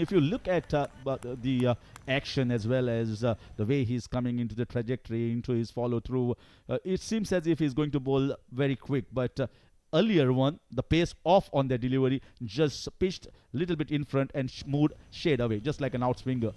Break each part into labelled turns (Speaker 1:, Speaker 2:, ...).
Speaker 1: if you look at the action as well as the way he's coming into the trajectory, into his follow through, it seems as if he's going to bowl very quick. But earlier one, the pace off on their delivery, just pitched a little bit in front and moved shade away, just like an outswinger.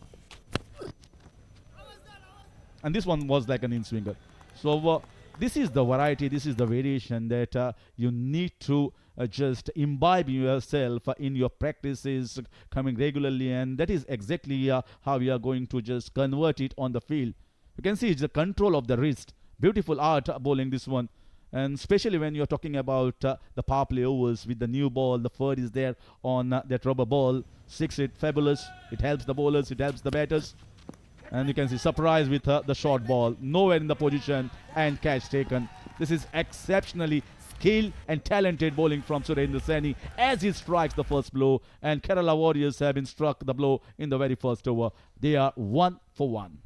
Speaker 1: And this one was like an in swinger. So this is the variety, this is the variation that you need to just imbibe yourself in your practices coming regularly, and that is exactly how we are going to just convert it on the field. You can see it's the control of the wrist, beautiful art bowling this one. And especially when you're talking about the power play overs with the new ball, the fur is there on that rubber ball. 6-8, fabulous. It helps the bowlers, it helps the batters. And you can see surprise with the short ball, nowhere in the position, and catch taken. This is exceptionally skilled and talented bowling from Surendra Saini as he strikes the first blow. And Kerala Warriors have been struck the blow in the very first over. They are 1 for 1.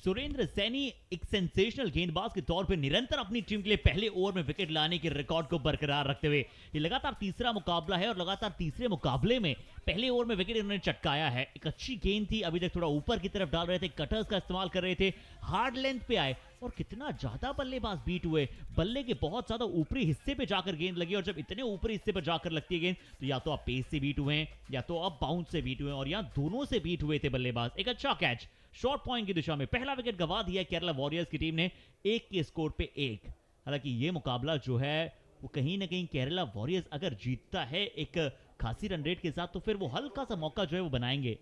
Speaker 2: Surendra Saini एक sensational गेंदबाज के तौर पे निरंतर अपनी team के लिए पहले ओवर में विकेट लाने के रिकॉर्ड को बरकरार रखते हुए ये लगातार तीसरा मुकाबला है और लगातार तीसरे मुकाबले में पहले ओवर में विकेट इन्होंने चटकाया है। एक अच्छी गेंद थी, अभी तक थोड़ा ऊपर की तरफ डाल रहे थे, कटर्स का इस्तेमाल कर रहे थे, हार्ड लेंथ पे आए और कितना ज्यादा बल्लेबाज बीट हुए, बल्ले के बहुत ज्यादा ऊपरी हिस्से पे जाकर गेंद लगी। और जब इतने ऊपरी हिस्से पर जाकर लगती है गेंद तो या तो आप पेस से बीट हुए हैं या तो आप बाउंस से बीट हुए हैं, और यहाँ दोनों से बीट हुए थे बल्लेबाज। एक अच्छा कैच शॉर्ट पॉइंट की दिशा में, पहला विकेट गवा दिया केरला वॉरियर्स की टीम ने 1 के स्कोर पे 1। हालांकि ये मुकाबला जो है वो कहीं ना कहीं केरला वॉरियर्स अगर जीतता है एक खासी रन रेट के साथ तो फिर वो हल्का सा मौका जो है वो बनाएंगे।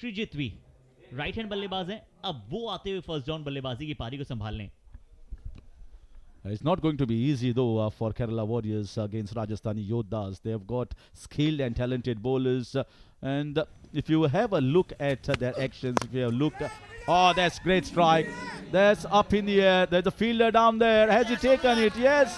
Speaker 2: श्रीजीत वी राइट हैंड बल्लेबाज हैं, अब वो आते हुए फर्स्ट डाउन बल्लेबाजी की पारी को संभाल लें।
Speaker 1: It's not going to be easy though for Kerala Warriors against Rajasthani Yodhas. They have got skilled and talented bowlers. And if you have a look at their actions, if you have looked, oh, that's great strike. That's up in the air. There's a fielder down there. Has he taken it? Yes.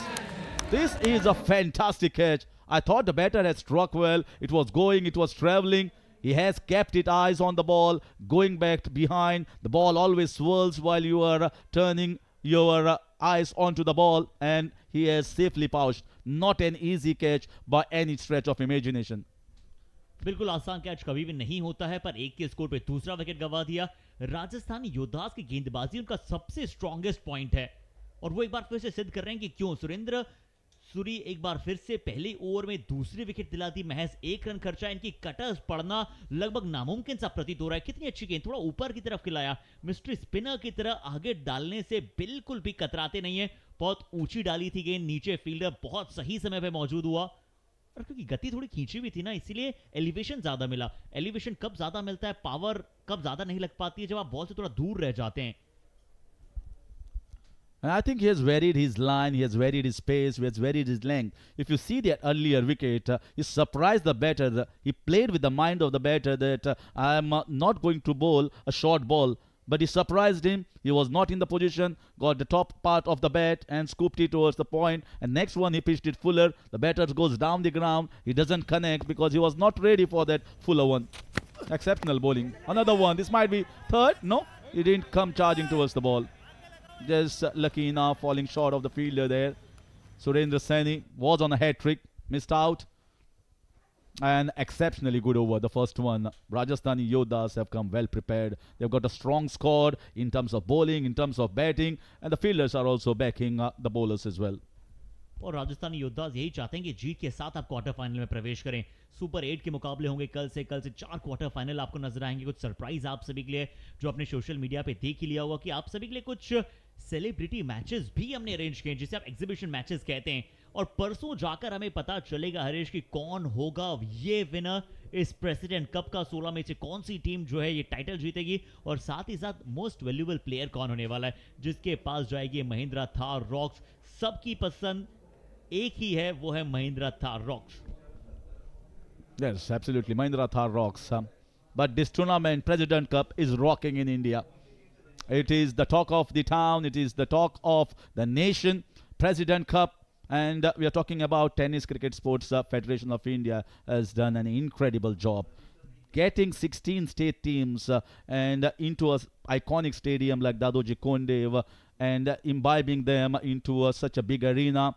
Speaker 1: This is a fantastic catch. I thought the batter had struck well. It was going, it was traveling. He has kept its eyes on the ball, going back behind. The ball always swirls while you are turning your eyes onto the ball, and he has safely pouched. Not an easy catch by any stretch of imagination.
Speaker 2: बिल्कुल आसान catch कभी भी नहीं होता है, पर 1 के score पे दूसरा विकेट गवा दिया। राजस्थानी योद्धास की गेंदबाजी उनका सबसे स्ट्रॉन्गेस्ट पॉइंट है और वो एक बार फिर से सिद्ध कर रहे हैं कि क्यों। सुरेंद्र सूरी एक बार फिर से पहले ओवर में दूसरी विकेट दिला दी, महज 1 रन खर्चा। इनकी कटर्स पड़ना लगभग नामुमकिन सा प्रतीत हो रहा है। कितनी अच्छी गेंद, थोड़ा ऊपर की तरफ खिलाया, मिस्ट्री स्पिनर की तरह आगे डालने से बिल्कुल भी कतराते नहीं है। बहुत ऊंची डाली थी गेंद, नीचे फील्डर बहुत सही समय पे मौजूद हुआ और क्योंकि गति थोड़ी खींची हुई थी ना, इसीलिए एलिवेशन ज्यादा मिला। एलिवेशन कब ज्यादा मिलता है, पावर कब ज्यादा नहीं लग पाती है, जब आप बॉल से थोड़ा दूर रह जाते हैं।
Speaker 1: And I think he has varied his line, he has varied his pace, he has varied his length. If you see that earlier wicket, he surprised the batter. He played with the mind of the batter that I am not going to bowl a short ball. But he surprised him. He was not in the position, got the top part of the bat and scooped it towards the point. And next one, he pitched it fuller. The batter goes down the ground. He doesn't connect because he was not ready for that fuller one. Exceptional bowling. Another one. This might be third. No, he didn't come charging towards the ball. Just lucky enough, falling short of the fielder there. Surendra Saini was on a hat trick, missed out. And exceptionally good over the first one. Rajasthani Yodhas have come well prepared. They've got a strong squad in terms of bowling, in terms of batting, and the fielders are also backing the bowlers as well.
Speaker 2: और राजस्थानी योद्धास यही चाहते हैं कि जीत के साथ आप quarter final में प्रवेश करें। सुपर 8 के मुकाबले होंगे कल से 4 क्वार्टर फाइनल आपको नजर आएंगे। कुछ सरप्राइज आप सभी के लिए जो अपने सोशल मीडिया पे देख ही लिया होगा कि आप सभी के लिए कुछ सेलिब्रिटी मैचेस भी हमने अरेंज किए जिसे आप एग्जीबिशन मैचेस कहते हैं। और परसों जाकर हमें पता चलेगा हरीश कि कौन होगा ये विनर इस प्रेसिडेंट कप का। 16 में से कौन सी टीम जो है ये टाइटल जीतेगी और साथ ही साथ मोस्ट वैल्यूएबल प्लेयर कौन होने वाला है जिसके पास जाएगी महिंद्रा थार रॉक्स। सबकी पसंद एक ही है, वो है Mahindra Thar rocks.
Speaker 1: Yes, absolutely, Mahindra Thar rocks. But this tournament, President Cup, is rocking in India. It is the talk of the town. It is the talk of the nation. President Cup. And we are talking about Tennis Cricket Sports Federation of India has done an incredible job. Getting 16 state teams and into an iconic stadium like Dadoji Kondev and imbibing them into such a big arena.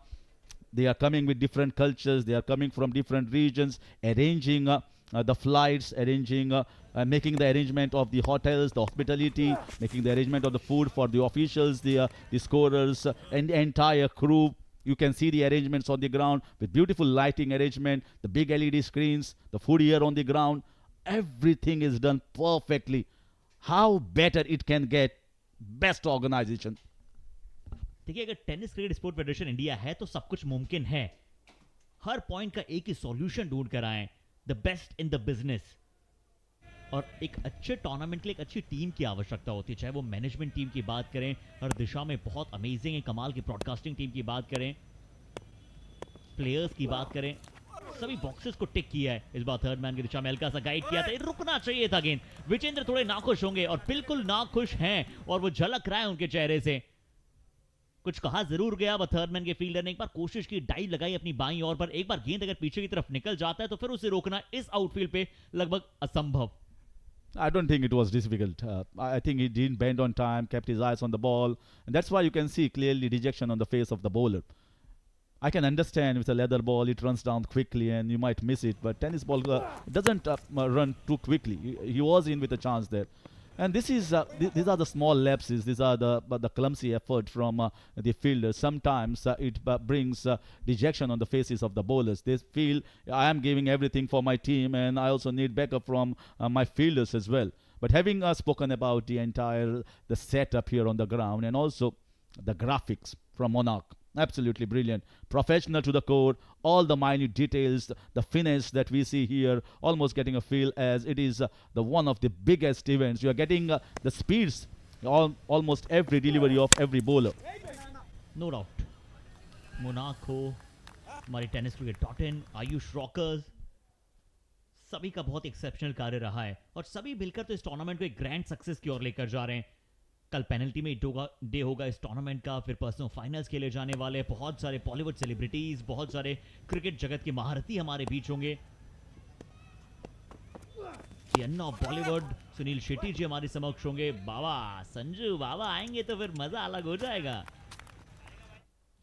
Speaker 1: They are coming with different cultures. They are coming from different regions, arranging the flights, arranging, making the arrangement of the hotels, the hospitality, making the arrangement of the food for the officials, the scorers, and the entire crew. You can see the arrangements on the ground with beautiful lighting arrangement, the big LED screens, the food here on the ground. Everything is done perfectly. How better it can get? Best organization.
Speaker 2: देखिए, अगर tennis cricket sport federation India है तो सब कुछ मुमकिन है। हर point का एक ही सॉल्यूशन ढूंढ कर आए, the best in the business. और एक अच्छे टूर्नामेंट के लिए एक अच्छी टीम की आवश्यकता होती है, चाहे वो मैनेजमेंट टीम की बात करें, हर दिशा में बहुत अमेजिंग है, कमाल की ब्रॉडकास्टिंग टीम की बात करें, प्लेयर्स की बात करें, सभी बॉक्सेस को टिक किया है। इस बार थर्ड मैन की दिशा में हल्का सा गाइड किया था, रुकना चाहिए था गेंद। विजेंद्र थोड़े नाखुश होंगे और बिल्कुल नाखुश हैं, और वो झलक रहा है उनके चेहरे से। कुछ कहा जरूर गया, वह थर्ड मैन के फील्डर ने एक बार कोशिश की, डाइव लगाई अपनी बाईं ओर पर। एक बार गेंद अगर पीछे की तरफ निकल जाता है तो फिर उसे रोकना इस आउटफील्ड पे लगभग असंभव।
Speaker 1: I don't think it was difficult. I think he didn't bend on time, kept his eyes on the ball, and that's why you can see clearly rejection on the face of the bowler. I can understand with a leather ball it runs down quickly and you might miss it, but tennis ball doesn't run too quickly. He was in with a chance there. And this is these are the small lapses. These are the clumsy effort from the fielders. Sometimes it brings dejection on the faces of the bowlers. They feel I am giving everything for my team, and I also need backup from my fielders as well. But having spoken about the setup here on the ground and also the graphics from Monarch, absolutely brilliant, professional to the core, all the minute details, the finesse that we see here, almost getting a feel as it is the one of the biggest events. You are getting the speeds, almost every delivery of every bowler.
Speaker 2: No doubt, मोनाक हो, हमारी tennis cricket .in, Ayush rockers, सभी का बहुत exceptional कार्य रहा है, और सभी मिलकर तो इस टूर्नामेंट को एक ग्रैंड सक्सेस की ओर लेकर जा रहे हैं। कल पेनल्टी में डे होगा इस टूर्नामेंट का, फिर पर्सनल फाइनल्स खेले जाने वाले, बहुत सारे बॉलीवुड सेलिब्रिटीज, बहुत सारे क्रिकेट जगत के महारथी हमारे बीच होंगे। अन्ना बॉलीवुड सुनील शेट्टी जी हमारे समक्ष होंगे। बाबा संजू बाबा आएंगे तो फिर मजा अलग हो जाएगा।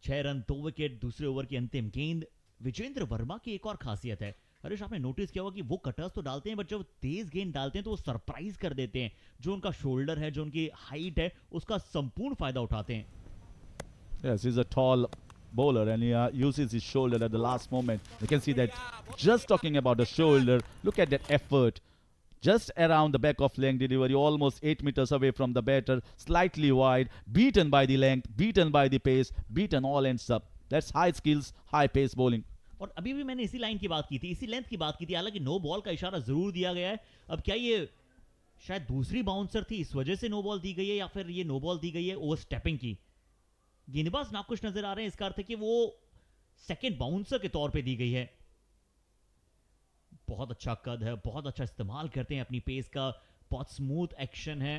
Speaker 2: 6 रन 2 विकेट, दूसरे ओवर की अंतिम गेंद। विजेंद्र वर्मा की एक और खासियत है, हरीश आपने नोटिस किया होगा कि वो कटर्स तो डालते हैं, बट जब तेज गेंद डालते हैं तो वो सरप्राइज कर देते हैं। जो उनका शोल्डर है, जो उनकी हाइट है, उसका संपूर्ण फायदा उठाते हैं।
Speaker 1: Yes, he's a tall bowler and he uses his shoulder at the last moment. You can see that. Just talking about the shoulder, look at that effort. Just around the back of length delivery, almost 8 meters away from the batter, slightly wide, beaten by the length, beaten by the pace, beaten all ends up. That's high skills, high pace bowling.
Speaker 2: और अभी भी मैंने इसी line की बात की थी, इसी लेंथ की बात की थी, हालांकि नो बॉल का इशारा जरूर दिया गया है। अब क्या ये शायद दूसरी बाउंसर थी, इस वजह से नो बॉल दी गई है, या फिर ये नो बॉल दी गई है ओवर स्टेपिंग की? गेंदबाज नाखुश नजर आ रहे हैं, इसका अर्थ है कि वो सेकंड बाउंसर के तौर पे दी गई है। बहुत अच्छा कद है, बहुत अच्छा इस्तेमाल करते हैं अपनी पेस का, बहुत स्मूथ एक्शन है।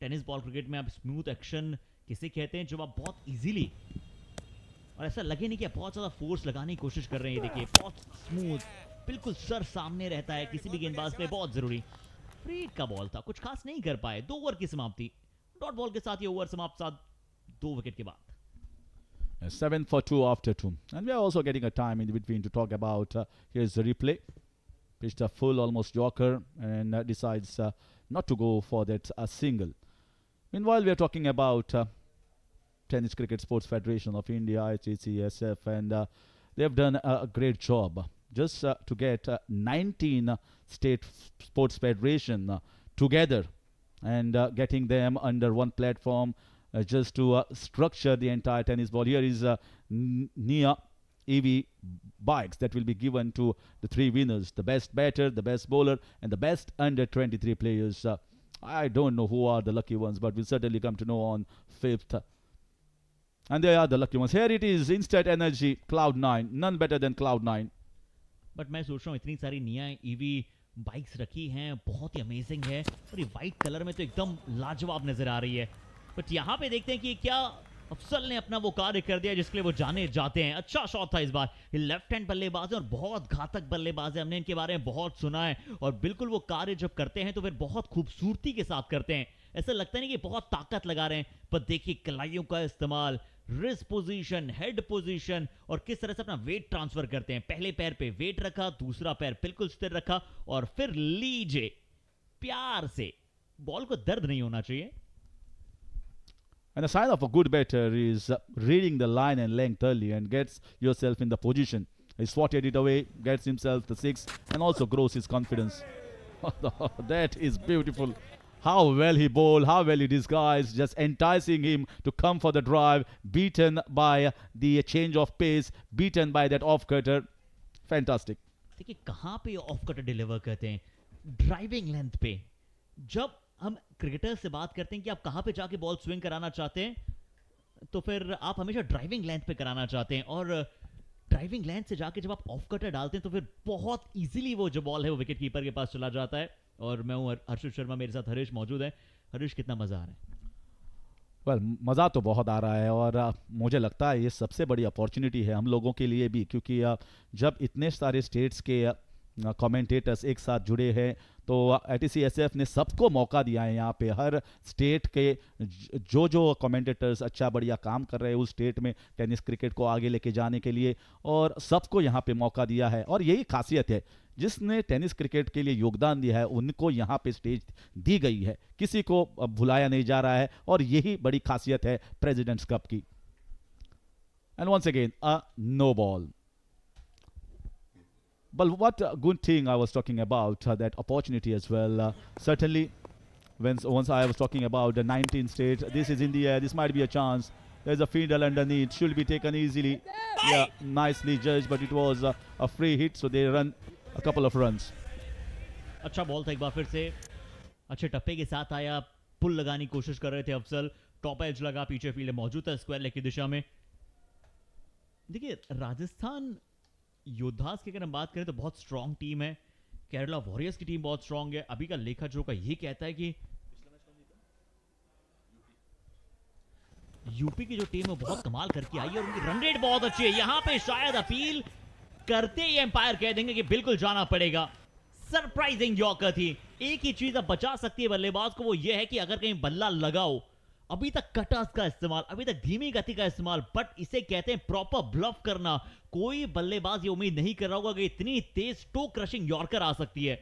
Speaker 2: टेनिस बॉल क्रिकेट में आप स्मूथ एक्शन किसे कहते हैं? जब आप बहुत इजीली, और ऐसा लगे नहीं कि आप बहुत ज्यादा फोर्स लगाने की कोशिश कर रहे हैं। देखिए बहुत स्मूथ, बिल्कुल सर सामने रहता है किसी भी गेंदबाज पे, बहुत जरूरी। फ्रीड का बॉल था, कुछ खास नहीं कर पाए। 2 ओवर की समाप्ति, डॉट बॉल के साथ ये ओवर समाप्त, साथ 2 विकेट के बाद।
Speaker 1: 7 for 2 after 2. And we are also getting a time in between to talk about, here's the replay. Pitched a full, almost yorker, and decides not to go for that single. Meanwhile, we are talking about Tennis Cricket Sports Federation of India, ICCSF, and they have done a great job. Just to get 19 state sports federation together and getting them under one platform just to structure the entire tennis ball. Here is Nia EV bikes that will be given to the 3 winners, the best batter, the best bowler, and the best under 23 players. I don't know who are the lucky ones, but we'll certainly come to know on 5th. And they are the lucky ones. Here it is, Instant Energy, Cloud9. None better than Cloud9.
Speaker 2: But मैं सोच रहा हूँ इतनी सारी निया EV bikes रखी हैं, बहुत ही अमेजिंग है, और ये वाइट कलर में तो एकदम लाजवाब नजर आ रही है। बट यहाँ पे देखते हैं कि क्या अफसल ने अपना वो कार्य कर दिया जिसके लिए वो जाने जाते हैं। अच्छा शॉट था इस बार, ये लेफ्ट हैंड बल्लेबाज है और बहुत घातक बल्लेबाज है, हमने इनके बारे में बहुत सुना है, और बिल्कुल वो कार्य जब करते हैं तो फिर बहुत खूबसूरती के साथ करते हैं। ऐसा लगता नहीं कि बहुत ताकत लगा रहे हैं, पर देखिए कलाइयों का इस्तेमाल, रिस्ट पोजीशन, हेड पोजीशन और किस तरह से अपना वेट ट्रांसफर करते हैं। पहले पैर पे वेट रखा, दूसरा पैर बिल्कुल स्थिर रखा और फिर लीजिए प्यार से। बॉल को दर्द नहीं होना चाहिए।
Speaker 1: And a sign of a good batter is reading the line and length early and gets yourself in the position. He swatted it away, gets himself the six, and also grows his confidence. That is beautiful. How well he bowled, how well he disguised, just enticing him to come for the drive, beaten by the change of pace, beaten by that off cutter. Fantastic.
Speaker 2: देखिए कहां पे of cut deliver करते हैं, driving length पे। जब हम cricketer से बात करते हैं कि आप कहां पे जाके बॉल स्विंग कराना चाहते हैं, तो फिर आप हमेशा ड्राइविंग लेंथ पे कराना चाहते हैं। और ड्राइविंग लेंथ से जाके जब आप ऑफ कटर डालते हैं तो फिर बहुत इजीली वो जो बॉल है वो विकेट कीपर के पास चला जाता है। और मैं हूं हर्षित शर्मा, मेरे साथ हरीश मौजूद है। हरीश, कितना मजा आ रहा है?
Speaker 1: वेल मज़ा तो बहुत आ रहा है और मुझे लगता है ये सबसे बड़ी अपॉर्चुनिटी है हम लोगों के लिए भी, क्योंकि जब इतने सारे स्टेट्स के कमेंटेटर्स एक साथ जुड़े हैं तो ATCSF ने सबको मौका दिया है। यहाँ पे हर स्टेट के जो कमेंटेटर्स अच्छा बढ़िया काम कर रहे हैं उस स्टेट में टेनिस क्रिकेट को आगे लेके जाने के लिए, और सबको यहाँ पे मौका दिया है। और यही खासियत है, जिसने टेनिस क्रिकेट के लिए योगदान दिया है उनको यहाँ पे स्टेज दी गई है, किसी को भुलाया नहीं जा रहा है, और यही बड़ी खासियत है प्रेसिडेंट्स कप की। And once again a no ball. But what a good thing I was talking about, that opportunity as well. Certainly, once I was talking about the 19 states, this is India, this might be a chance. There's a fielder underneath, should be taken easily. Yeah, nicely judged, but it was a free hit, so they run a couple of runs.
Speaker 2: अच्छा ball था एक बार फिर से, अच्छे टप्पे के साथ आया, पुल लगाने की कोशिश कर रहे थे अफसल, टॉप एज लगा, पीछे फील्डर मौजूद था स्क्वायर लेग की दिशा में। देखिए राजस्थान योद्धास की अगर हम बात करें तो बहुत स्ट्रांग टीम है। केरला वॉरियर्स की टीम बहुत स्ट्रांग है। अभी का लेखा जोखा ये कहता है कि यूपी की जो टीम है बहुत कमाल करके आई है और उनकी रन रेट बहुत अच्छी है। यहां पे शायद अपील करते ही एम्पायर कह देंगे कि बिल्कुल जाना पड़ेगा। सरप्राइजिंग यॉर्कर थी। एक ही चीज अब बचा सकती है बल्लेबाज को, वो ये है कि अगर कहीं बल्ला लगाओ, अभी तक कटर्स का इस्तेमाल, अभी तक धीमी गति का इस्तेमाल, बट इसे कहते हैं प्रॉपर ब्लफ करना। कोई बल्लेबाज ये उम्मीद नहीं कर रहा होगा कि इतनी तेज टो क्रशिंग यॉर्कर आ सकती है।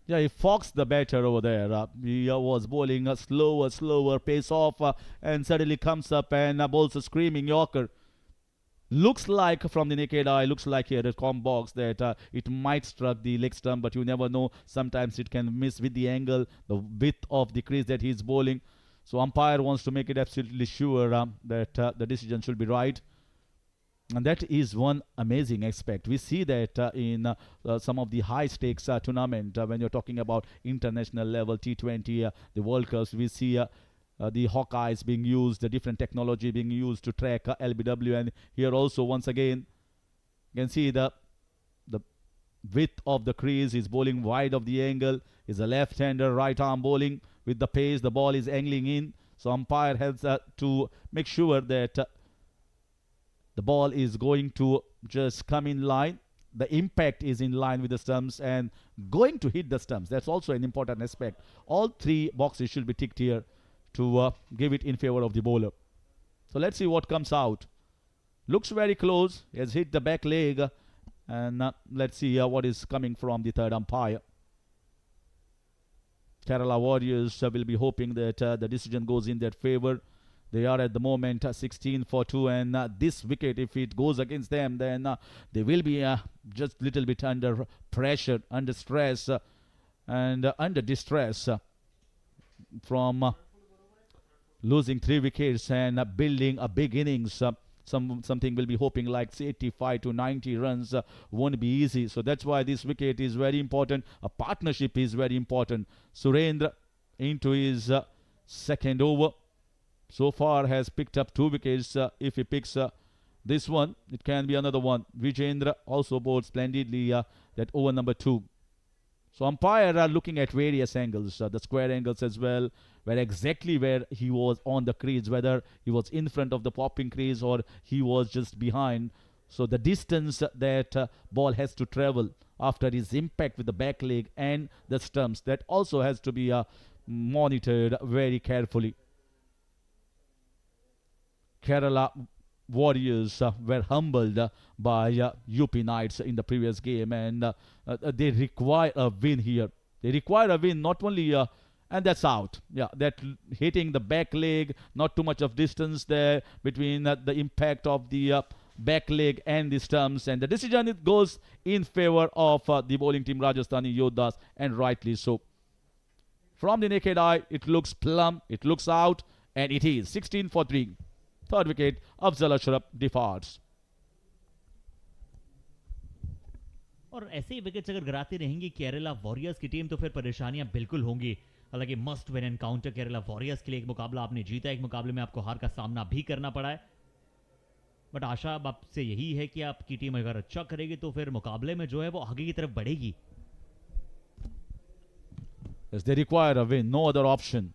Speaker 1: Yeah, he foxed the batter over there. He was bowling a slower pace off, and suddenly comes up and bowls a screaming Yorker. Looks like from the naked eye, looks like here at com box that it might struck the leg stump, but you never know. Sometimes it can miss with the angle, the width of the crease that he's bowling. So umpire wants to make it absolutely sure that the decision should be right. And that is one amazing aspect. We see that in some of the high stakes tournament, when you're talking about international level T20, the World Cups, we see the Hawkeyes being used, the different technology being used to track LBW. And here also, once again, you can see the width of the crease. Is bowling wide of the angle. Is a left-hander, right arm bowling with the pace. The ball is angling in. So umpire has to make sure that the ball is going to just come in line. The impact is in line with the stumps and going to hit the stumps. That's also an important aspect. All three boxes should be ticked here to give it in favor of the bowler. So let's see what comes out. Looks very close. He has hit the back leg. And let's see what is coming from the third umpire. Kerala Warriors will be hoping that the decision goes in their favor. They are at the moment 16 for 2, and this wicket, if it goes against them, then they will be just a little bit under pressure, under stress, and under distress from losing 3 wickets and building a big innings. Something will be hoping like 85 to 90 runs won't be easy. So that's why this wicket is very important. A partnership is very important. Surendra into his second over. So far has picked up 2 wickets. If he picks this one, it can be another one. Vijendra also bowled splendidly that over number 2. So umpire are looking at various angles, the square angles as well, where exactly where he was on the crease, whether he was in front of the popping crease or he was just behind. So the distance that ball has to travel after his impact with the back leg and the stumps, that also has to be monitored very carefully. Kerala Warriors were humbled by UP Knights in the previous game, and they require a win here. They require a win, not only and that's out. Yeah, that hitting the back leg, not too much of distance there between the impact of the back leg and the stumps, and the decision it goes in favor of the bowling team Rajasthani Yodhas, and rightly so. From the naked eye, it looks plumb, it looks out, and it is 16 for 3. Third wicket, Afzal Ashraf departs.
Speaker 2: और ऐसे ही wickets अगर गिराती रहेंगी Kerala warriors की team तो फिर परेशानियां बिल्कुल होंगी। हालांकि must win encounter Kerala warriors के लिए, एक मुकाबला आपने जीता, एक मुकाबले में आपको हार का सामना भी करना पड़ा है, बट आशा अब आपसे यही है कि आपकी टीम अगर अच्छा करेगी तो फिर मुकाबले में जो है वो आगे की तरफ बढ़ेगी।
Speaker 1: Yes, they require a win, no other option.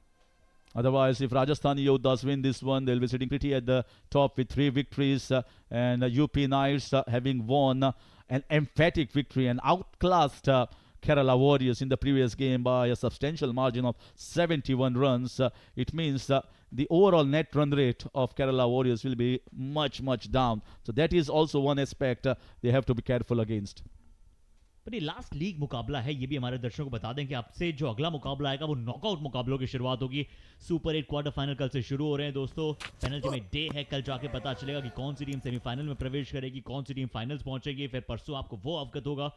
Speaker 1: Otherwise, if Rajasthani Yodhas win this one, they'll be sitting pretty at the top with 3 victories, and UP Knights having won an emphatic victory and outclassed Kerala Warriors in the previous game by a substantial margin of 71 runs. It means the overall net run rate of Kerala Warriors will be much, much down. So that is also one aspect they have to be careful against.
Speaker 2: पर ये last league मुकाबला है, ये भी हमारे दर्शकों को बता दें कि आपसे जो अगला मुकाबला आएगा वो नॉकआउट मुकाबलों की शुरुआत होगी। सुपर 8 क्वार्टर फाइनल कल से शुरू हो रहे हैं दोस्तों। पेनल्टी में डे है, कल जाके पता चलेगा कि कौन सी टीम सेमीफाइनल में प्रवेश करेगी, कौन सी टीम फाइनल्स पहुंचेगी, फिर परसों आपको वो अवगत होगा।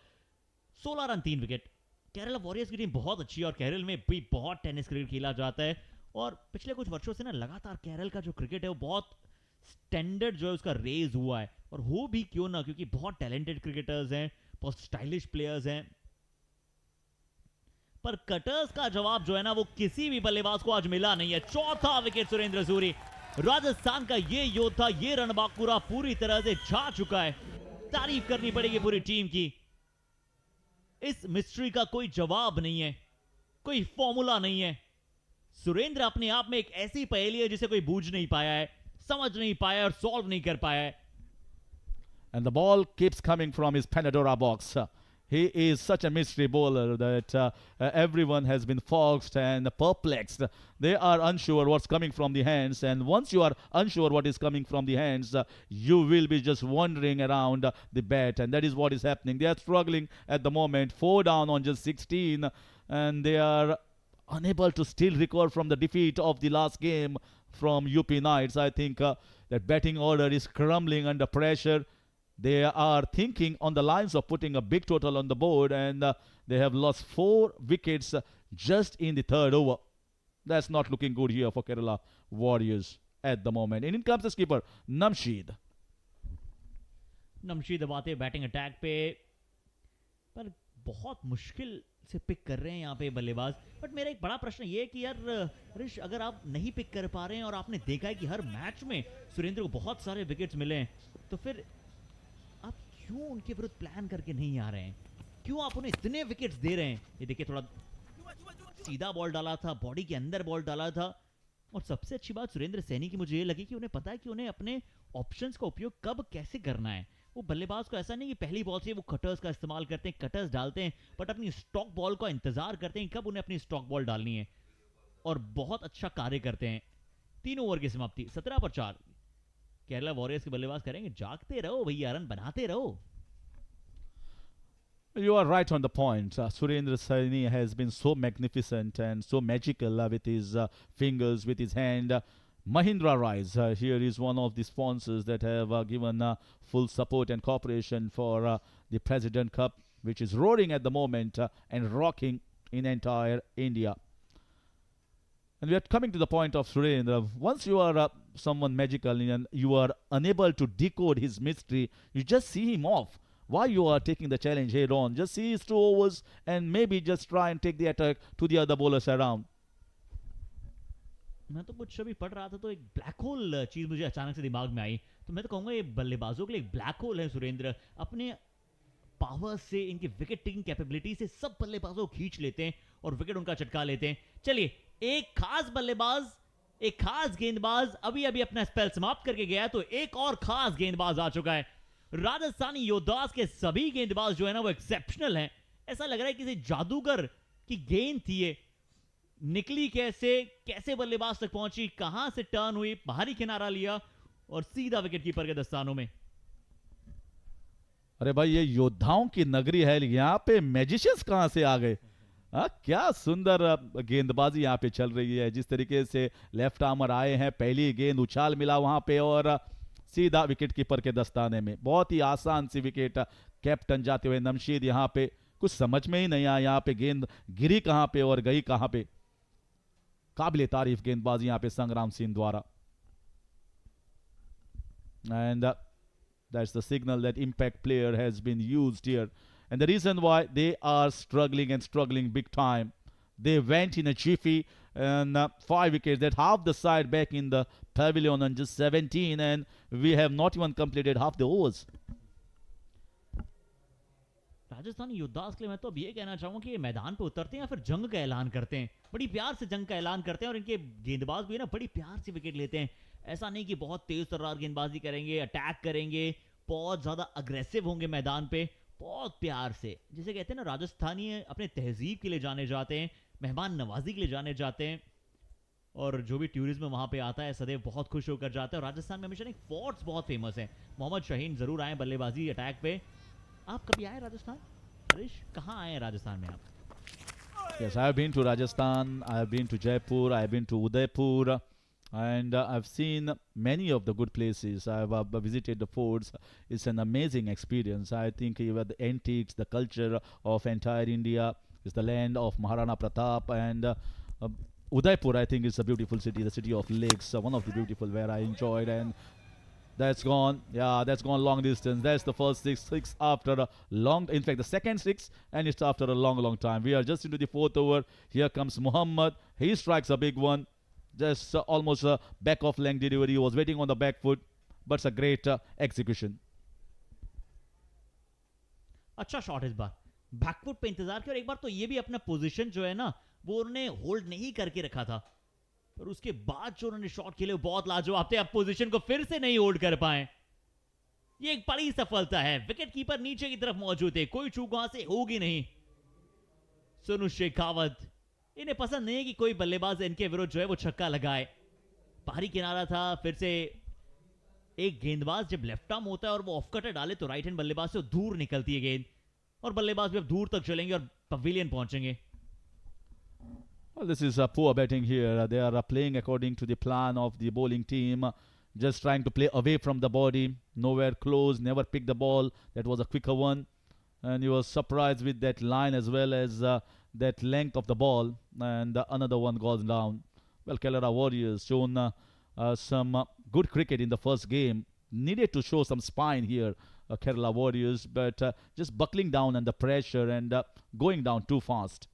Speaker 2: 16 रन 3 विकेट। केरला वॉरियर्स की टीम बहुत अच्छी है और केरल में भी बहुत टेनिस क्रिकेट खेला जाता है, और पिछले कुछ वर्षों से ना लगातार केरल का जो क्रिकेट है वो बहुत स्टैंडर्ड जो है उसका रेज हुआ है, और हो भी क्यों ना, क्योंकि बहुत टैलेंटेड क्रिकेटर्स हैं, बहुत स्टाइलिश प्लेयर्स हैं। पर कटर्स का जवाब जो है ना वो किसी भी बल्लेबाज को आज मिला नहीं है। चौथा विकेट सुरेंद्र सूरी। राजस्थान का ये योद्धा, ये रणबांकुरा पूरी तरह से छा चुका है। तारीफ करनी पड़ेगी पूरी टीम की। इस मिस्ट्री का कोई जवाब नहीं है, कोई फॉर्मूला नहीं है। सुरेंद्र अपने आप में एक ऐसी पहेली है जिसे कोई बूझ नहीं पाया है, समझ नहीं पाया और सॉल्व नहीं कर पाया है।
Speaker 1: And the ball keeps coming from his Panadora box. He is such a mystery bowler that everyone has been foxed and perplexed. They are unsure what's coming from the hands, and once you are unsure what is coming from the hands, you will be just wandering around the bat, and that is what is happening. They are struggling at the moment, 4 down on just 16, and they are unable to still recover from the defeat of the last game from UP Knights. I think that batting order is crumbling under pressure. They are thinking on the lines of putting a big total on the board, and they have lost 4 wickets just in the third over. That's not looking good here for Kerala Warriors at the moment. And in comes the skipper, Namsheed.
Speaker 2: नमशीद दबाते batting attack पे, पर बहुत मुश्किल से pick कर रहे हैं यहाँ पे बल्लेबाज। बट मेरा एक बड़ा प्रश्न ये है कि यार ऋष, अगर आप नहीं पिक कर पा रहे हैं और आपने देखा है कि हर मैच में सुरेंद्र को बहुत सारे विकेट्स मिले हैं, तो फिर आप क्यों उनके विरुद्ध प्लान करके नहीं आ रहे हैं? क्यों आप उन्हें इतने विकेट्स दे रहे हैं? ये देखिए, थोड़ा सीधा बॉल डाला था, बॉडी के अंदर बॉल डाला था, और सबसे अच्छी बात सुरेंद्र सैनी की मुझे ये लगी कि उन्हें पता है कि उन्हें अपने ऑप्शंस का उपयोग कब कैसे करना है। वो बल्लेबाज को ऐसा नहीं कि पहली बॉल से वो कटर्स का इस्तेमाल करते हैं, कटर्स डालते हैं, बट अपनी स्टॉक बॉल का इंतजार करते हैं कब उन्हें अपनी स्टॉक बॉल डालनी है, और बहुत अच्छा कार्य करते हैं। 3 ओवर की समाप्ति, 17 पर 4। केरला वॉरियर्स के बल्लेबाज करेंगे, जागते रहो भैया, रन बनाते रहो।
Speaker 1: You are right on the point. Surendra Saini has been so magnificent and so magical with his fingers, with his hand. Mahindra Rise here is one of the sponsors that have given full support and cooperation for the President Cup, which is roaring at the moment and rocking in entire India. And we are coming to the point of Surendra. Once you are someone magical and you are unable to decode his mystery, you just see him off. Why you are taking the challenge head on? Just see his 2 overs and maybe just try and take the attack to the other bowlers around.
Speaker 2: मैं तो कुछ अभी पढ़ रहा था तो एक black hole चीज मुझे अचानक से दिमाग में आई, तो मैं तो कहूंगा ये बल्लेबाजों के लिए एक ब्लैक होल है सुरेंद्र। अपने पावर से, इनकी विकेट टेकिंग कैपेबिलिटी से सब बल्लेबाजों को खींच लेते हैं और विकेट उनका चटका लेते हैं। चलिए, एक खास बल्लेबाज, एक खास गेंदबाज अभी अभी अपना स्पेल समाप्त करके गया, तो एक और खास गेंदबाज आ चुका है। राजस्थानी योद्धास के सभी गेंदबाज जो है ना वो एक्सेप्शनल हैं। ऐसा लग रहा है किसी जादूगर की गेंद थी ये, निकली कैसे, कैसे बल्लेबाज तक पहुंची, कहां से टर्न हुई, बाहरी किनारा लिया और सीधा विकेट कीपर के दस्तानों में।
Speaker 1: अरे भाई, ये योद्धाओं की नगरी है, यहाँ पे मैजिशियंस कहाँ से आ गए? हाँ, क्या सुंदर गेंदबाजी यहाँ पे चल रही है। जिस तरीके से लेफ्ट आर्मर आए हैं, पहली गेंद उछाल मिला वहां पे और सीधा विकेट कीपर के दस्ताने में। बहुत ही आसान सी विकेट। कैप्टन जाते हुए नमशीद यहाँ पे कुछ समझ में ही नहीं आया, यहाँ पे गेंद गिरी कहाँ पे और गई कहाँ पे। काबिले तारीफ गेंदबाजी यहाँ पे संग्राम सिंह द्वारा। And that's the signal that impact player has been used here, and the reason why they are struggling big time. They went in a jiffy, and 5 wickets, that half the side back in the pavilion on just 17, and we have not even completed half the overs.
Speaker 2: Rajasthani Yoddhas के लिए मैं तो अब ये कहना चाहूंगा कि ये मैदान पे उतरते हैं या फिर जंग का ऐलान करते हैं, बड़ी प्यार से जंग का ऐलान करते हैं। और इनके गेंदबाज भी ना बड़ी प्यार से विकेट लेते हैं। ऐसा नहीं कि बहुत तेज तर्रार गेंदबाजी करेंगे, अटैक करेंगे, बहुत ज्यादा अग्रेसिव होंगे मैदान पे। बहुत प्यार से, जिसे कहते हैं ना, राजस्थानी अपने तहजीब के लिए जाने जाते हैं, मेहमान नवाजी के लिए जाने जाते हैं। और जो भी टूरिज्म वहां पे आता है सदैव बहुत खुश होकर जाता है। और राजस्थान में हमेशा फोर्ट्स बहुत फेमस है। मोहम्मद शहीन जरूर आए बल्लेबाजी अटैक पे। आप कभी आए राजस्थान? हरीश, कहाँ आए हैं राजस्थान में आप?
Speaker 1: Yes, I have been to Rajasthan, I have been to Jaipur, I have been to Udaipur, and I've seen many of the good places. I have visited the forts. It's an amazing experience. I think even the antiques, the culture of entire India is the land of Maharana Pratap, and Udaipur, I think, is a beautiful city, the city of lakes, one of the beautiful where I enjoyed. And that's gone. Yeah, that's gone long distance. That's the first six after a long, in fact, the second six, and it's after a long time. We are just into the 4th over. Here comes Muhammad. He strikes a big one. Just almost a back off length delivery. He was waiting on the back foot, but it's a great execution.
Speaker 2: अच्छा shot इस बार back foot पे इंतजार किया। और एक बार तो ये भी अपना पोजीशन जो है ना वो उन्होंने होल्ड नहीं करके रखा था, और उसके बाद जो उन्होंने शॉट खेले वो बहुत लाजवाब थे। अब पोजीशन को फिर से नहीं होल्ड कर पाए, ये एक बड़ी सफलता है। विकेट कीपर नीचे की तरफ मौजूद है, कोई चूक वहां से होगी नहीं। सोनू शेखावत, इन्हें पसंद नहीं है कि कोई बल्लेबाज इनके विरुद्ध जो है वो छक्का लगाए। बाहरी किनारा था, फिर से एक गेंदबाज जब लेफ्ट आर्म होता है और वो ऑफ कटर डाले तो राइट हैंड बल्लेबाज से दूर निकलती है गेंद, और बल्लेबाज भी अब दूर तक चलेंगे और पवेलियन पहुंचेंगे।
Speaker 1: Well, this is poor batting here. They are playing according to the plan of the bowling team, just trying to play away from the body, nowhere close, never pick the ball. That was a quicker one, and he was surprised with that line as well as that length of the ball, and another one goes down. Well, Kerala Warriors shown some good cricket in the first game. Needed to show some spine here, Kerala Warriors, but just buckling down under pressure and going down too fast.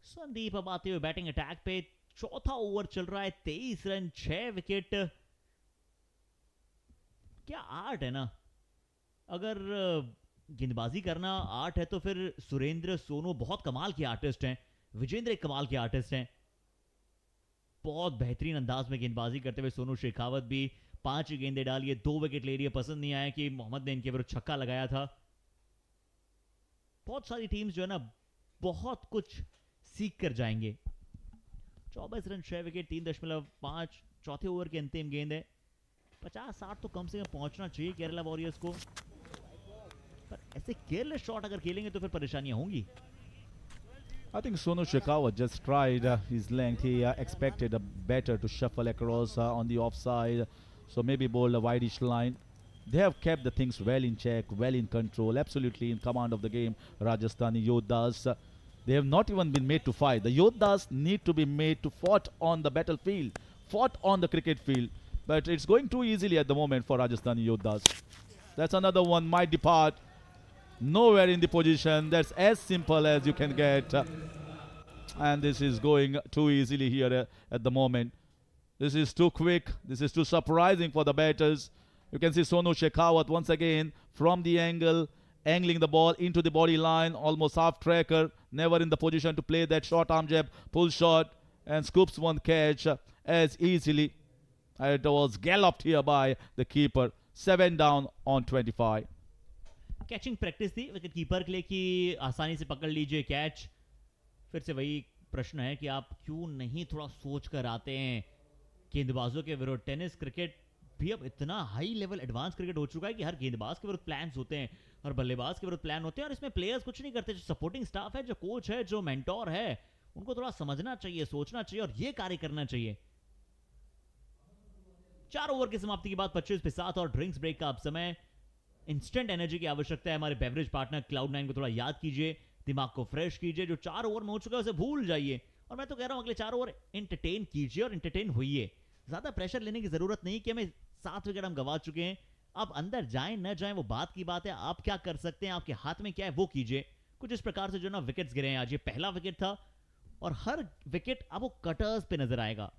Speaker 2: Sandeep अब आते हुए batting attack पे। चौथा over चल रहा है, 23 run 6 wicket. क्या art है ना, अगर गेंदबाजी करना आर्ट है तो फिर सुरेंद्र सोनू बहुत कमाल के आर्टिस्ट हैं, विजेंद्र एक कमाल के आर्टिस्ट हैं। बहुत बेहतरीन अंदाज में गेंदबाजी करते हुए सोनू शेखावत भी 5 गेंदें डाली, 2 विकेट ले रही है। पसंद नहीं आया कि मोहम्मद ने इनके विरुद्ध छक्का लगाया था। बहुत सारी टीम्स जो है ना बहुत कुछ सीख कर जाएंगे। 24 रन 6 विकेट 3.5 चौथे ओवर की अंतिम गेंद है। 50-60 तो कम से कम पहुंचना चाहिए केरला वॉरियर्स को, पर ऐसे केयरलेस शॉट अगर खेलेंगे तो फिर परेशानियां होंगी।
Speaker 1: I think Sonu Shekhawat just tried his length. He expected a better to shuffle across on the offside, so maybe bowled a wideish line. They have kept the things well in check, well in control, absolutely in command of the game. Rajasthani Yodhas. They have not even been made to fight. The Yodhas need to be made to fight on the battlefield, fought on the cricket field. But it's going too easily at the moment for Rajasthani Yodhas. That's another one, might depart. Nowhere in the position. That's as simple as you can get. And this is going too easily here at the moment. This is too quick. This is too surprising for the batters. You can see Sonu Shekhawat once again from the angle, angling the ball into the body line, almost half tracker, never in the position to play that short arm jab, pull shot, and scoops one catch as easily. It was galloped here by the keeper. 7 down on 25.
Speaker 2: Catching practice थी wicket keeper के लिए कि आसानी से पकड़ लीजिए catch. फिर से वही प्रश्न है कि आप क्यों नहीं थोड़ा सोच कर आते हैं, गेंदबाजों के विरुद्ध टेनिस क्रिकेट भी अब इतना हाई लेवल एडवांस क्रिकेट हो चुका है कि हर गेंदबाज के विरुद्ध प्लान्स होते हैं और बल्लेबाज के विरुद्ध प्लान होते हैं, और इसमें प्लेयर्स कुछ नहीं करते। जो सपोर्टिंग स्टाफ है, जो कोच है, जो मेंटोर है, उनको थोड़ा समझना चाहिए, सोचना चाहिए और ये कार्य करना चाहिए। 4 ओवर की समाप्ति के बाद 25 पे 7 और ड्रिंक्स ब्रेक का अब समय। इंस्टेंट एनर्जी की आवश्यकता है। हमारे बेवरेज पार्टनर क्लाउड9 को थोड़ा याद कीजिए, दिमाग को फ्रेश कीजिए। जो 4 ओवर में हो चुका है उसे भूल जाइए, और मैं तो कह रहा हूं अगले 4 ओवर एंटरटेन कीजिए और एंटरटेन होइए। ज्यादा प्रेशर लेने की जरूरत नहीं कि हमें 7 विकेट हम गवा चुके हैं, अब अंदर जाएं न जाएं वो बात की बात है। आप क्या कर सकते हैं, आपके हाथ में क्या है वो कीजिए। कुछ इस प्रकार से जो ना विकेट्स गिरे हैं आज, ये पहला विकेट था और हर विकेट अब वो कटर्स पे नजर आएगा।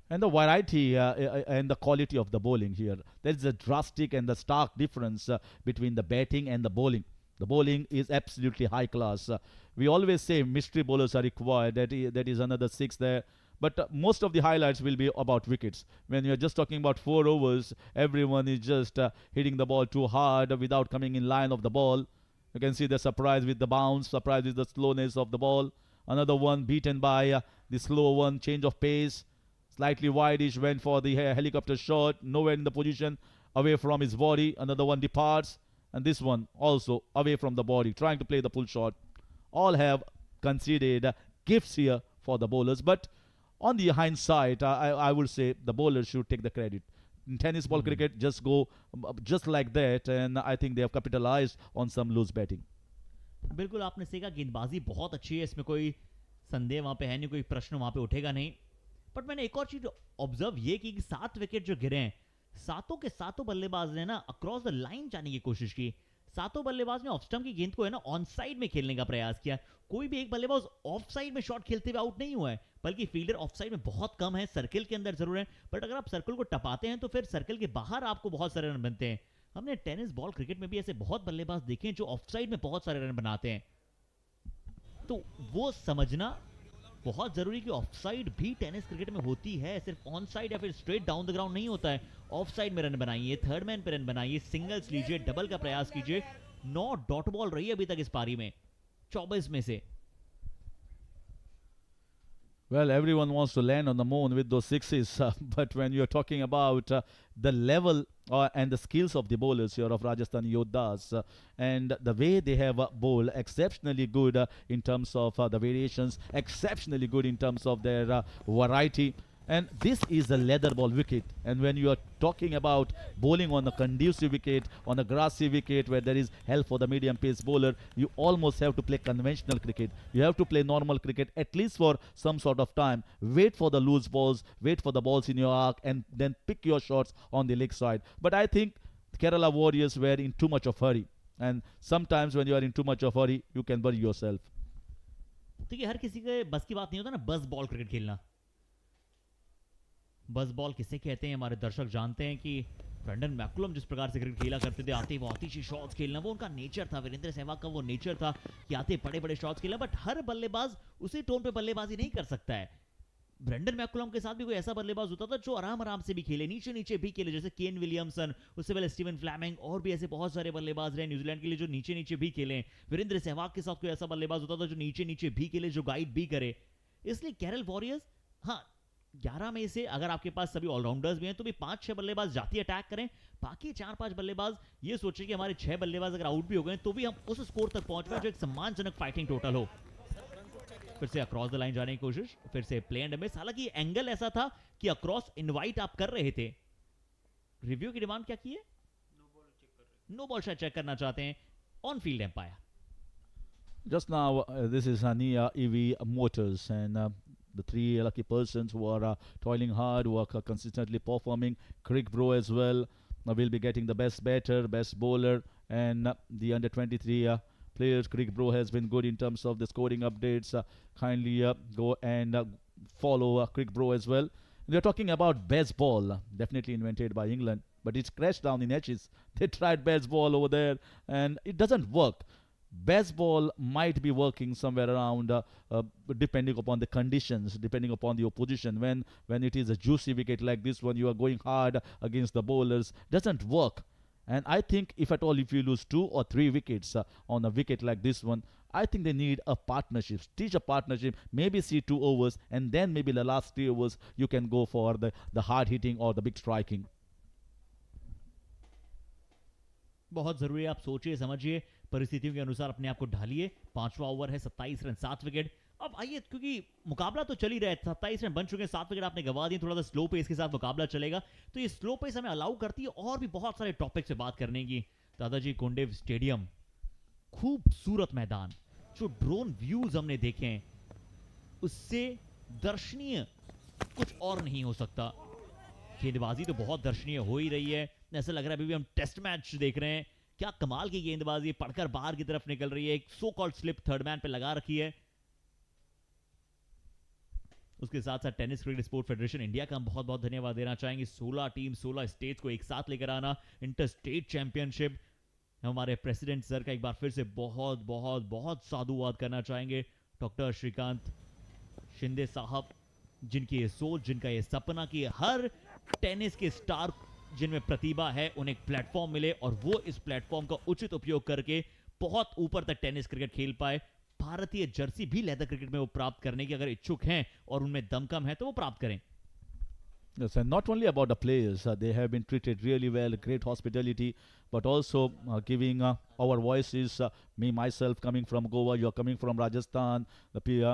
Speaker 1: And the variety and the quality of the bowling here. There is a drastic and the stark difference between the batting and the bowling. The bowling is absolutely high class. We always say mystery bowlers are required. That is another 6 there. But most of the highlights will be about wickets. When you're just talking about 4 overs, everyone is just hitting the ball too hard without coming in line of the ball. You can see the surprise with the bounce, surprise with the slowness of the ball. Another one beaten by the slow one, change of pace. Slightly wide-ish, went for the helicopter shot, nowhere in the position, away from his body. Another one departs, and this one also away from the body, trying to play the pull shot. All have conceded gifts here for the bowlers, but on the hindsight, I would say the bowlers should take the credit. In tennis ball cricket, just go just like that, and I think they have capitalized on some loose batting.
Speaker 2: बिल्कुल आपने सही कहा, गेंदबाजी बहुत अच्छी है, इसमें कोई संदेह वहां पे है नहीं, कोई प्रश्न वहां पे उठेगा नहीं। बट मैंने एक और चीज ऑब्जर्व ये की कि 7 विकेट जो गिरे हैं, सातों के सातों बल्लेबाज ने ना अक्रॉस द लाइन जाने की कोशिश की। सातों बल्लेबाज ने ऑफ स्टंप की गेंद को है ना ऑन साइड में खेलने का प्रयास किया। कोई भी एक बल्लेबाज ऑफ साइड में शॉट खेलते हुए आउट नहीं हुआ है, बल्कि फील्डर ऑफ साइड में बहुत कम है, सर्किल के अंदर जरूर है। बट अगर आप सर्कल को टपाते हैं तो फिर सर्कल के बाहर आपको बहुत सारे रन बनते हैं। हमने टेनिस बॉल क्रिकेट में भी ऐसे बहुत बल्लेबाज देखे हैं जो ऑफ साइड में बहुत सारे रन बनाते हैं। तो वो समझना बहुत जरूरी कि ऑफ साइड भी टेनिस क्रिकेट में होती है, सिर्फ ऑन साइड या फिर स्ट्रेट डाउन द ग्राउंड नहीं होता है। ऑफ साइड में रन बनाइए, थर्ड मैन पे रन बनाइए, सिंगल्स लीजिए, डबल का प्रयास कीजिए। 9 डॉट बॉल रही है अभी तक इस पारी में 24 में से।
Speaker 1: Well, everyone wants to land on the moon with those sixes, but when you're talking about the level and the skills of the bowlers here of Rajasthan Yodhas and the way they have bowled, exceptionally good in terms of the variations, exceptionally good in terms of their variety. And this is a leather ball wicket, and when you are talking about bowling on a conducive wicket, on a grassy wicket where there is help for the medium pace bowler, you almost have to play conventional cricket. You have to play normal cricket at least for some sort of time. Wait for the loose balls, wait for the balls in your arc, and then pick your shots on the leg side. But I think Kerala Warriors were in too much of hurry, and sometimes when you are in too much of hurry, you can bury yourself.
Speaker 2: देखिए हर किसी के बस की बात नहीं होता ना बस बॉल क्रिकेट खेलना। बस बॉल किसे कहते हैं हमारे दर्शक जानते हैं कि ब्रेंडन मैकुलम जिस प्रकार से क्रिकेट खेला करते थे, आते वो आतिशी शॉट्स खेलना, वो उनका नेचर था। वीरेंद्र सहवाग का वो नेचर था कि आते बड़े बड़े शॉट्स खेलना। बट हर बल्लेबाज उसी टोन पे बल्लेबाजी नहीं कर सकता है। ब्रेंडन मैकुलम के साथ भी कोई ऐसा बल्लेबाज होता था जो आराम आराम से भी खेले, नीचे नीचे भी खेले, जैसे केन विलियमसन, उससे पहले स्टीवन फ्लैमिंग, और भी ऐसे बहुत सारे बल्लेबाज रहे न्यूजीलैंड के लिए जो नीचे नीचे भी खेले। वीरेंद्र सहवाग के साथ कोई ऐसा बल्लेबाज होता था जो नीचे नीचे भी खेले, जो गाइड भी करे। इसलिए केरल वॉरियर्स, हाँ 11 में से अगर आपके पास सभी ऑलराउंडर्स भी हैं तो भी 5-6 बल्लेबाज जाती अटैक करें, बाकी 4-5 बल्लेबाज ये सोचें कि हमारे 6 बल्लेबाज अगर आउट भी हो गए तो भी हम उस स्कोर तक पहुंच पाए जो एक सम्मानजनक फाइटिंग टोटल हो। फिर से अक्रॉस द लाइन जाने की कोशिश, फिर से प्ले एंड मिस। हालांकि एंगल ऐसा था कि अक्रॉस इनवाइट आप कर रहे थे। रिव्यू की डिमांड क्या की है? नो बॉल शायद चेक करना चाहते हैं on field umpire.
Speaker 1: Just now, this is Hania EV Motors, and the 3 lucky persons who are toiling hard, who are consistently performing. Crick Bro as well will be getting the best batter, best bowler, and the under 23 players. Crick Bro has been good in terms of the scoring updates. Kindly go and follow Crick Bro as well. We are talking about best ball, definitely invented by England, but it's crashed down in edges. They tried best ball over there, and it doesn't work. Best ball might be working somewhere around depending upon the conditions, depending upon the opposition. When it is a juicy wicket like this one, you are going hard against the bowlers, doesn't work. And I think if you lose 2 or 3 wickets on a wicket like this one, I think they need a partnership. Teach a partnership, maybe see 2 overs, and then maybe the last 3 overs you can go for the hard hitting or the big striking.
Speaker 2: बहुत जरूरी है, आप सोचिए समझिए, परिस्थितियों के अनुसार अपने आप को ढालिए। 5वां ओवर है, 27 रन 7 विकेट। अब आइए, क्योंकि मुकाबला तो चल ही रहा है, 27 रन बन चुके हैं, 7 विकेट आपने गवा दिए, थोड़ा सा स्लो पेस के साथ मुकाबला चलेगा। तो ये स्लो पेस हमें अलाउ करती है और भी बहुत सारे टॉपिक से बात करने की। दादाजी कोंडदेव स्टेडियम, खूबसूरत मैदान, जो ड्रोन व्यूज हमने देखे हैं उससे दर्शनीय कुछ और नहीं हो सकता। गेंदबाजी तो बहुत दर्शनीय हो ही रही है, ऐसा लग रहा है अभी भी हम टेस्ट मैच देख रहे हैं। क्या कमाल की गेंदबाजी, पढ़कर बाहर की तरफ निकल रही है, एक so called slip third man पे लगा रखी है। उसके साथ साथ tennis cricket sport federation India का हम बहुत बहुत धन्यवाद देना चाहेंगे। 16 टीम 16 स्टेट्स को एक साथ लेकर आना, इंटर स्टेट चैंपियनशिप। हमारे प्रेसिडेंट सर का एक बार फिर से बहुत बहुत बहुत साधुवाद करना चाहेंगे, डॉक्टर श्रीकांत शिंदे साहब, जिनकी ये सोच, जिनका ये सपना कि हर टेनिस के स्टार जिनमें प्रतिभा है उन्हें एक प्लेटफॉर्म मिले और वो इस प्लेटफॉर्म का उचित उपयोग करके बहुत ऊपर तक टेनिस क्रिकेट खेल पाए। भारतीय जर्सी भी लेदर क्रिकेट में वो प्राप्त करने की अगर इच्छुक हैं और उनमें दमकम है तो वो प्राप्त करें।
Speaker 1: Yes, and not only about the players, they have been treated really well, great hospitality, but also giving our voices, me, myself coming from Goa, you're coming from Rajasthan,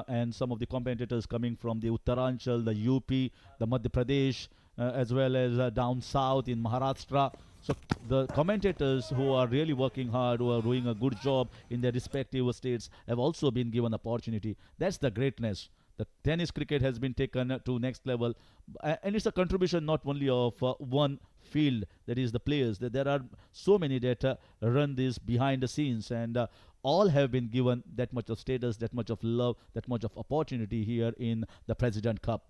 Speaker 1: and some of the commentators coming from the Uttaranchal, the UP, the Madhya Pradesh, as well as down south in Maharashtra. So the commentators who are really working hard, who are doing a good job in their respective states, have also been given opportunity. That's the greatness. The tennis cricket has been taken to next level, and it's a contribution not only of one field, that is the players. There are so many that run this behind the scenes, and all have been given that much of status, that much of love, that much of opportunity here in the President Cup.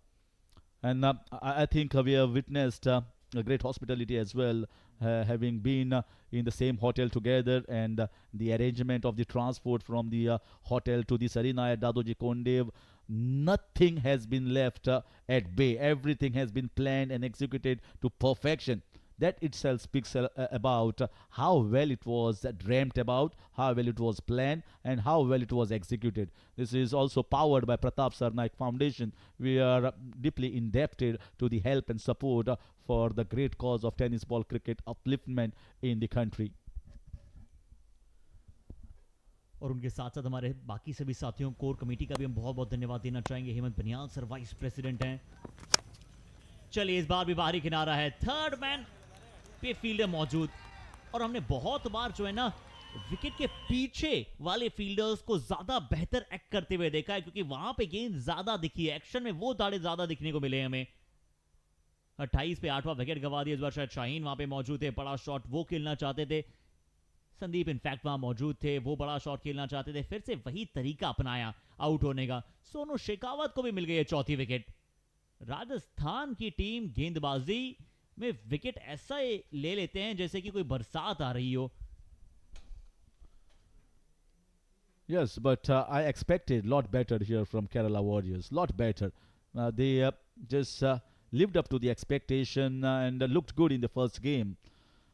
Speaker 1: And I think we have witnessed a great hospitality as well, having been in the same hotel together, and the arrangement of the transport from the hotel to this arena at Dadoji Kondev. Nothing has been left at bay. Everything has been planned and executed to perfection. That itself speaks about how well it was dreamt about, how well it was planned, and how well it was executed. This is also powered by Pratap Sarnaik Foundation. We are deeply indebted to the help and support for the great cause of tennis ball cricket upliftment in the country.
Speaker 2: और उनके साथ साथ हमारे बाकी सभी साथियों, core committee का भी हम बहुत बहुत धन्यवाद देना चाहेंगे। Hemant Banihal sir vice president हैं। चलिए, इस बार भी बाहरी किनारा है, थर्ड मैन पे फील्डर मौजूद, और हमने बहुत बार जो है ना विकेट के पीछे वाले फील्डर्स को ज्यादा बेहतर एक्ट करते हुए देखा है, क्योंकि वहां पे गेंद ज्यादा दिखी है, एक्शन में वो दाड़े ज्यादा दिखने को मिले हमें। 28 पे 8वां विकेट गवा दिया इस बार, शायद शाहीन वहां पे मौजूद थे, बड़ा शॉट वो खेलना चाहते थे। संदीप इनफैक्ट वहां मौजूद थे, वो बड़ा शॉट खेलना चाहते थे, फिर से वही तरीका अपनाया आउट होने का। सोनू शेखावत को भी मिल गई है चौथी विकेट। राजस्थान की टीम गेंदबाजी में विकेट ऐसा ले लेते हैं जैसे कि कोई बरसात आ रही हो।
Speaker 1: Yes, but I expected a lot better here from Kerala Warriors. Lot better. They just lived up to the expectation and looked good in the first game.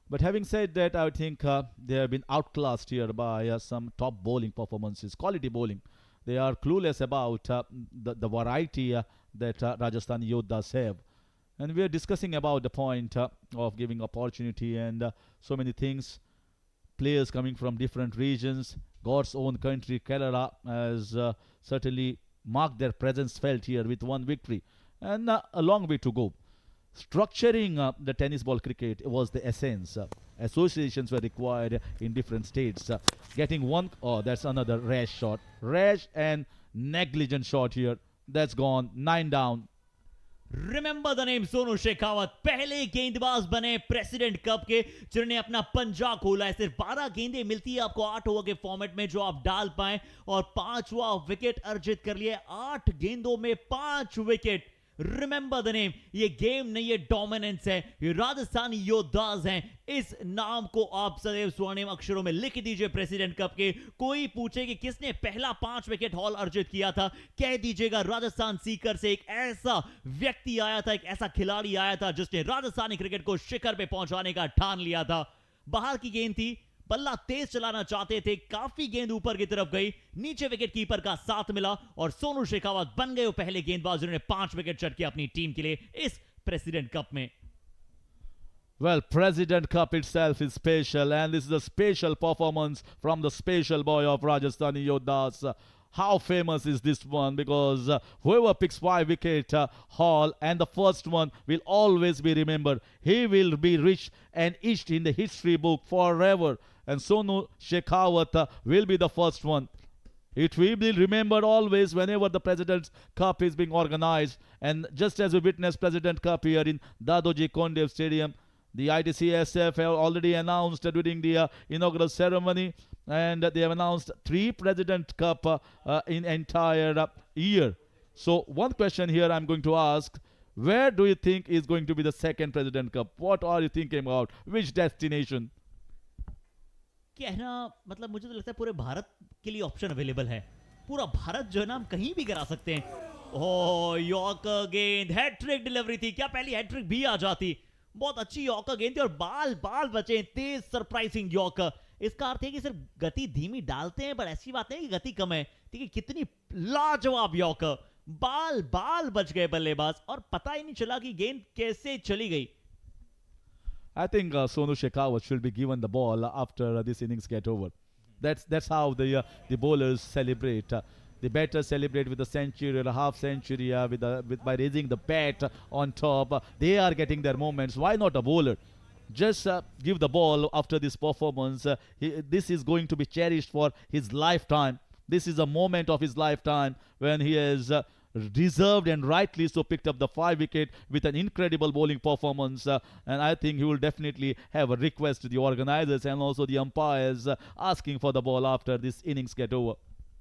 Speaker 1: But having said that, I think they have been outclassed here by some top bowling performances, quality bowling. They are clueless about the variety that Rajasthan Yodhas have. And we are discussing about the point of giving opportunity and so many things. Players coming from different regions, God's own country, Kerala, has certainly marked their presence felt here with one victory. And a long way to go. Structuring the tennis ball cricket was the essence. Associations were required in different states. Getting one, oh, that's another rash shot. Rash and negligent shot here. That's gone. 9 down.
Speaker 2: Remember the name Sonu Shekhawat, पहले गेंदबाज बने president cup के जिन्होंने अपना पंजा खोला है। सिर्फ 12 गेंदें मिलती है आपको 8 ओवर के फॉर्मेट में जो आप डाल पाए, और 5वां विकेट अर्जित कर लिया। 8 गेंदों में 5 विकेट। रिमेंबर द नेम, ये गेम नहीं, ये डोमिनेंस है, ये राजस्थानी योद्धास हैं। इस नाम को आप सदैव स्वर्णिम अक्षरों में लिख दीजिए प्रेसिडेंट कप के। कोई पूछे कि किसने पहला 5 विकेट हॉल अर्जित किया था, कह दीजिएगा राजस्थान सीकर से एक ऐसा व्यक्ति आया था, एक ऐसा खिलाड़ी आया था जिसने राजस्थानी क्रिकेट को शिखर पे पहुंचाने का ठान लिया था। बाहर की गेंद थी, बल्ला तेज चलाना चाहते थे, काफी गेंद ऊपर की तरफ गई, नीचे विकेट कीपर का साथ मिला और सोनू शेखावत बन गए वो पहले गेंदबाज जिन्होंने 5 विकेट चटके अपनी टीम के लिए इस प्रेसिडेंट कप में।
Speaker 1: Well, President Cup itself is special, and this is a special performance from the special boy of Rajasthani Yodhas. How famous is this one? Because whoever picks 5 wicket haul, and the first one will always be remembered. He will be rich and etched in the history book forever. And Sonu Shekhawat will be the first one. It will be remembered always whenever the President's Cup is being organized. And just as we witnessed President Cup here in Dadoji Kondev Stadium, the ITCSF have already announced during the inaugural ceremony, and they have announced 3 President Cup in entire year. So one question here I'm going to ask: where do you think is going to be the second President Cup? What are you thinking about? Which destination?
Speaker 2: कहना मतलब मुझे तो लगता है पूरे भारत के लिए option available है, पूरा भारत जो है ना हम कहीं भी करा सकते हैं। ओह यॉर्कर गेंद, हैट्रिक डिलीवरी थी, क्या पहली हैट्रिक भी आ जाती? बहुत अच्छी यॉर्कर गेंद थी और बाल बाल बचे, तेज सरप्राइजिंग यॉर्कर। इसका अर्थ है कि सिर्फ गति धीमी डालते हैं, पर ऐसी बात नहीं कि गति कम है। ठीक है, कितनी लाजवाब यॉर्कर, बाल बाल बच गए बल्लेबाज और पता ही नहीं चला कि गेंद कैसे चली गई।
Speaker 1: I think Sonu Shekhawat should be given the ball after this innings get over. That's how the bowlers celebrate. The batters celebrate with a century or a half century by raising the bat on top. They are getting their moments. Why not a bowler? Just give the ball after this performance. This is going to be cherished for his lifetime. This is a moment of his lifetime when he has deserved and rightly so picked up the 5 wicket with an incredible bowling performance, and I think he will definitely have a request to the organizers and also the umpires asking for the ball after this innings get over.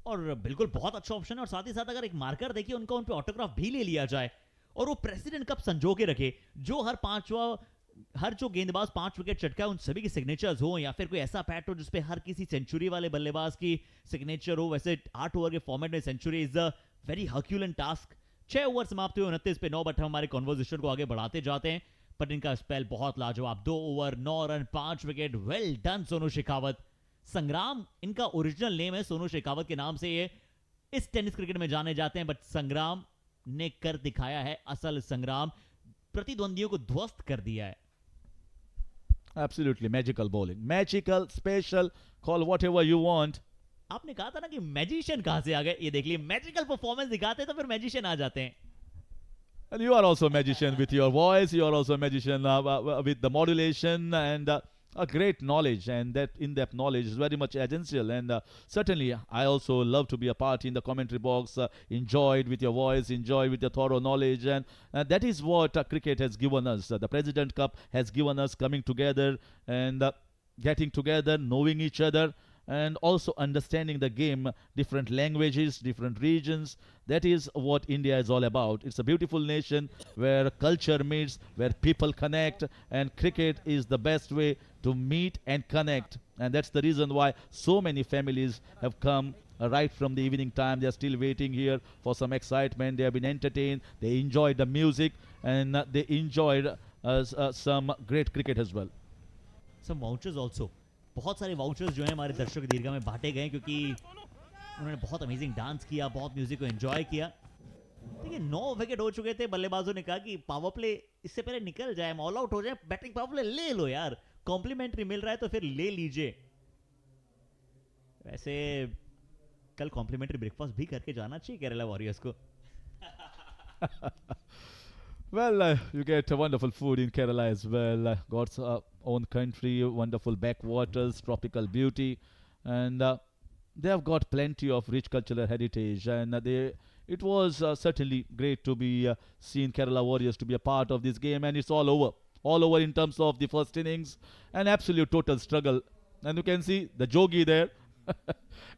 Speaker 2: और बिल्कुल बहुत अच्छा option है, और साथ ही साथ अगर एक मार्कर देखिए उनका, उन पे ऑटोग्राफ भी ले लिया जाए और वो प्रेसिडेंट कप संजो के रखे, जो हर जो गेंदबाज 5 विकेट चटका है उन सभी की सिग्नेचर्स हो, या फिर कोई ऐसा पैट हो जिसपे हर किसी सेंचुरी वाले बल्लेबाज की सिग्नेचर हो। वैसे 8 ओवर के फॉर्मेट में century is a very herculean task. 6 over समाप्त हुए 29 पे 9, बट हम हमारे कॉन्वर्सेशन को आगे बढ़ाते जाते हैं। पर इनका स्पेल बहुत लाजवाब, 2 over 9 run 5 wicket, well done Sonu Shekhawat. संग्राम इनका ओरिजिनल नेम है, सोनू शेखावत के नाम से ये इस टेनिस क्रिकेट में जाने जाते हैं, बट संग्राम ने कर दिखाया है असल संग्राम, प्रतिद्वंदियों को ध्वस्त कर दिया है।
Speaker 1: Absolutely magical bowling, magical, special, call whatever you want.
Speaker 2: आपने कहा था ना कि मैजिशियन कहां से आ गए, ये देख लिए, मैजिकल परफॉर्मेंस दिखाते हैं तो फिर मैजिशियन आ जाते हैं।
Speaker 1: And you are also a magician with your voice. You are also a magician with the modulation and a great knowledge, and that in-depth knowledge is very much essential. And certainly, I also love to be a part in the commentary box. Enjoyed with your voice, enjoyed with your thorough knowledge, and that is what cricket has given us. The President Cup has given us coming together and getting together, knowing each other, and also understanding the game, different languages, different regions. That is what India is all about. It's a beautiful nation where culture meets, where people connect, and cricket is the best way to meet and connect. And that's the reason why so many families have come right from the evening time. They are still waiting here for some excitement. They have been entertained. They enjoyed the music, and they enjoyed some great cricket as well.
Speaker 2: Some vouchers also. बहुत सारे vouchers जो हैं हमारे दर्शक दीर्घा में बांटे गए, क्योंकि उन्होंने बहुत अमेजिंग डांस किया, बहुत म्यूजिक को एंजॉय किया। देखिए 9 विकेट हो चुके थे, बल्लेबाजों ने कहा कि पावर प्ले इससे पहले निकल जाए, ऑल आउट हो जाए, बैटिंग पावर प्ले ले लो यार, कॉम्प्लीमेंट्री मिल रहा है तो फिर ले लीजिए। वैसे कल कॉम्प्लीमेंट्री ब्रेकफास्ट भी करके जाना चाहिए केरला वॉरियर्स को।
Speaker 1: Well, you get wonderful food in Kerala as well. God's own country, wonderful backwaters, tropical beauty, and they have got plenty of rich cultural heritage. And it was certainly great to be seen Kerala Warriors to be a part of this game, and it's all over in terms of the first innings, an absolute total struggle. And you can see the Jogi there,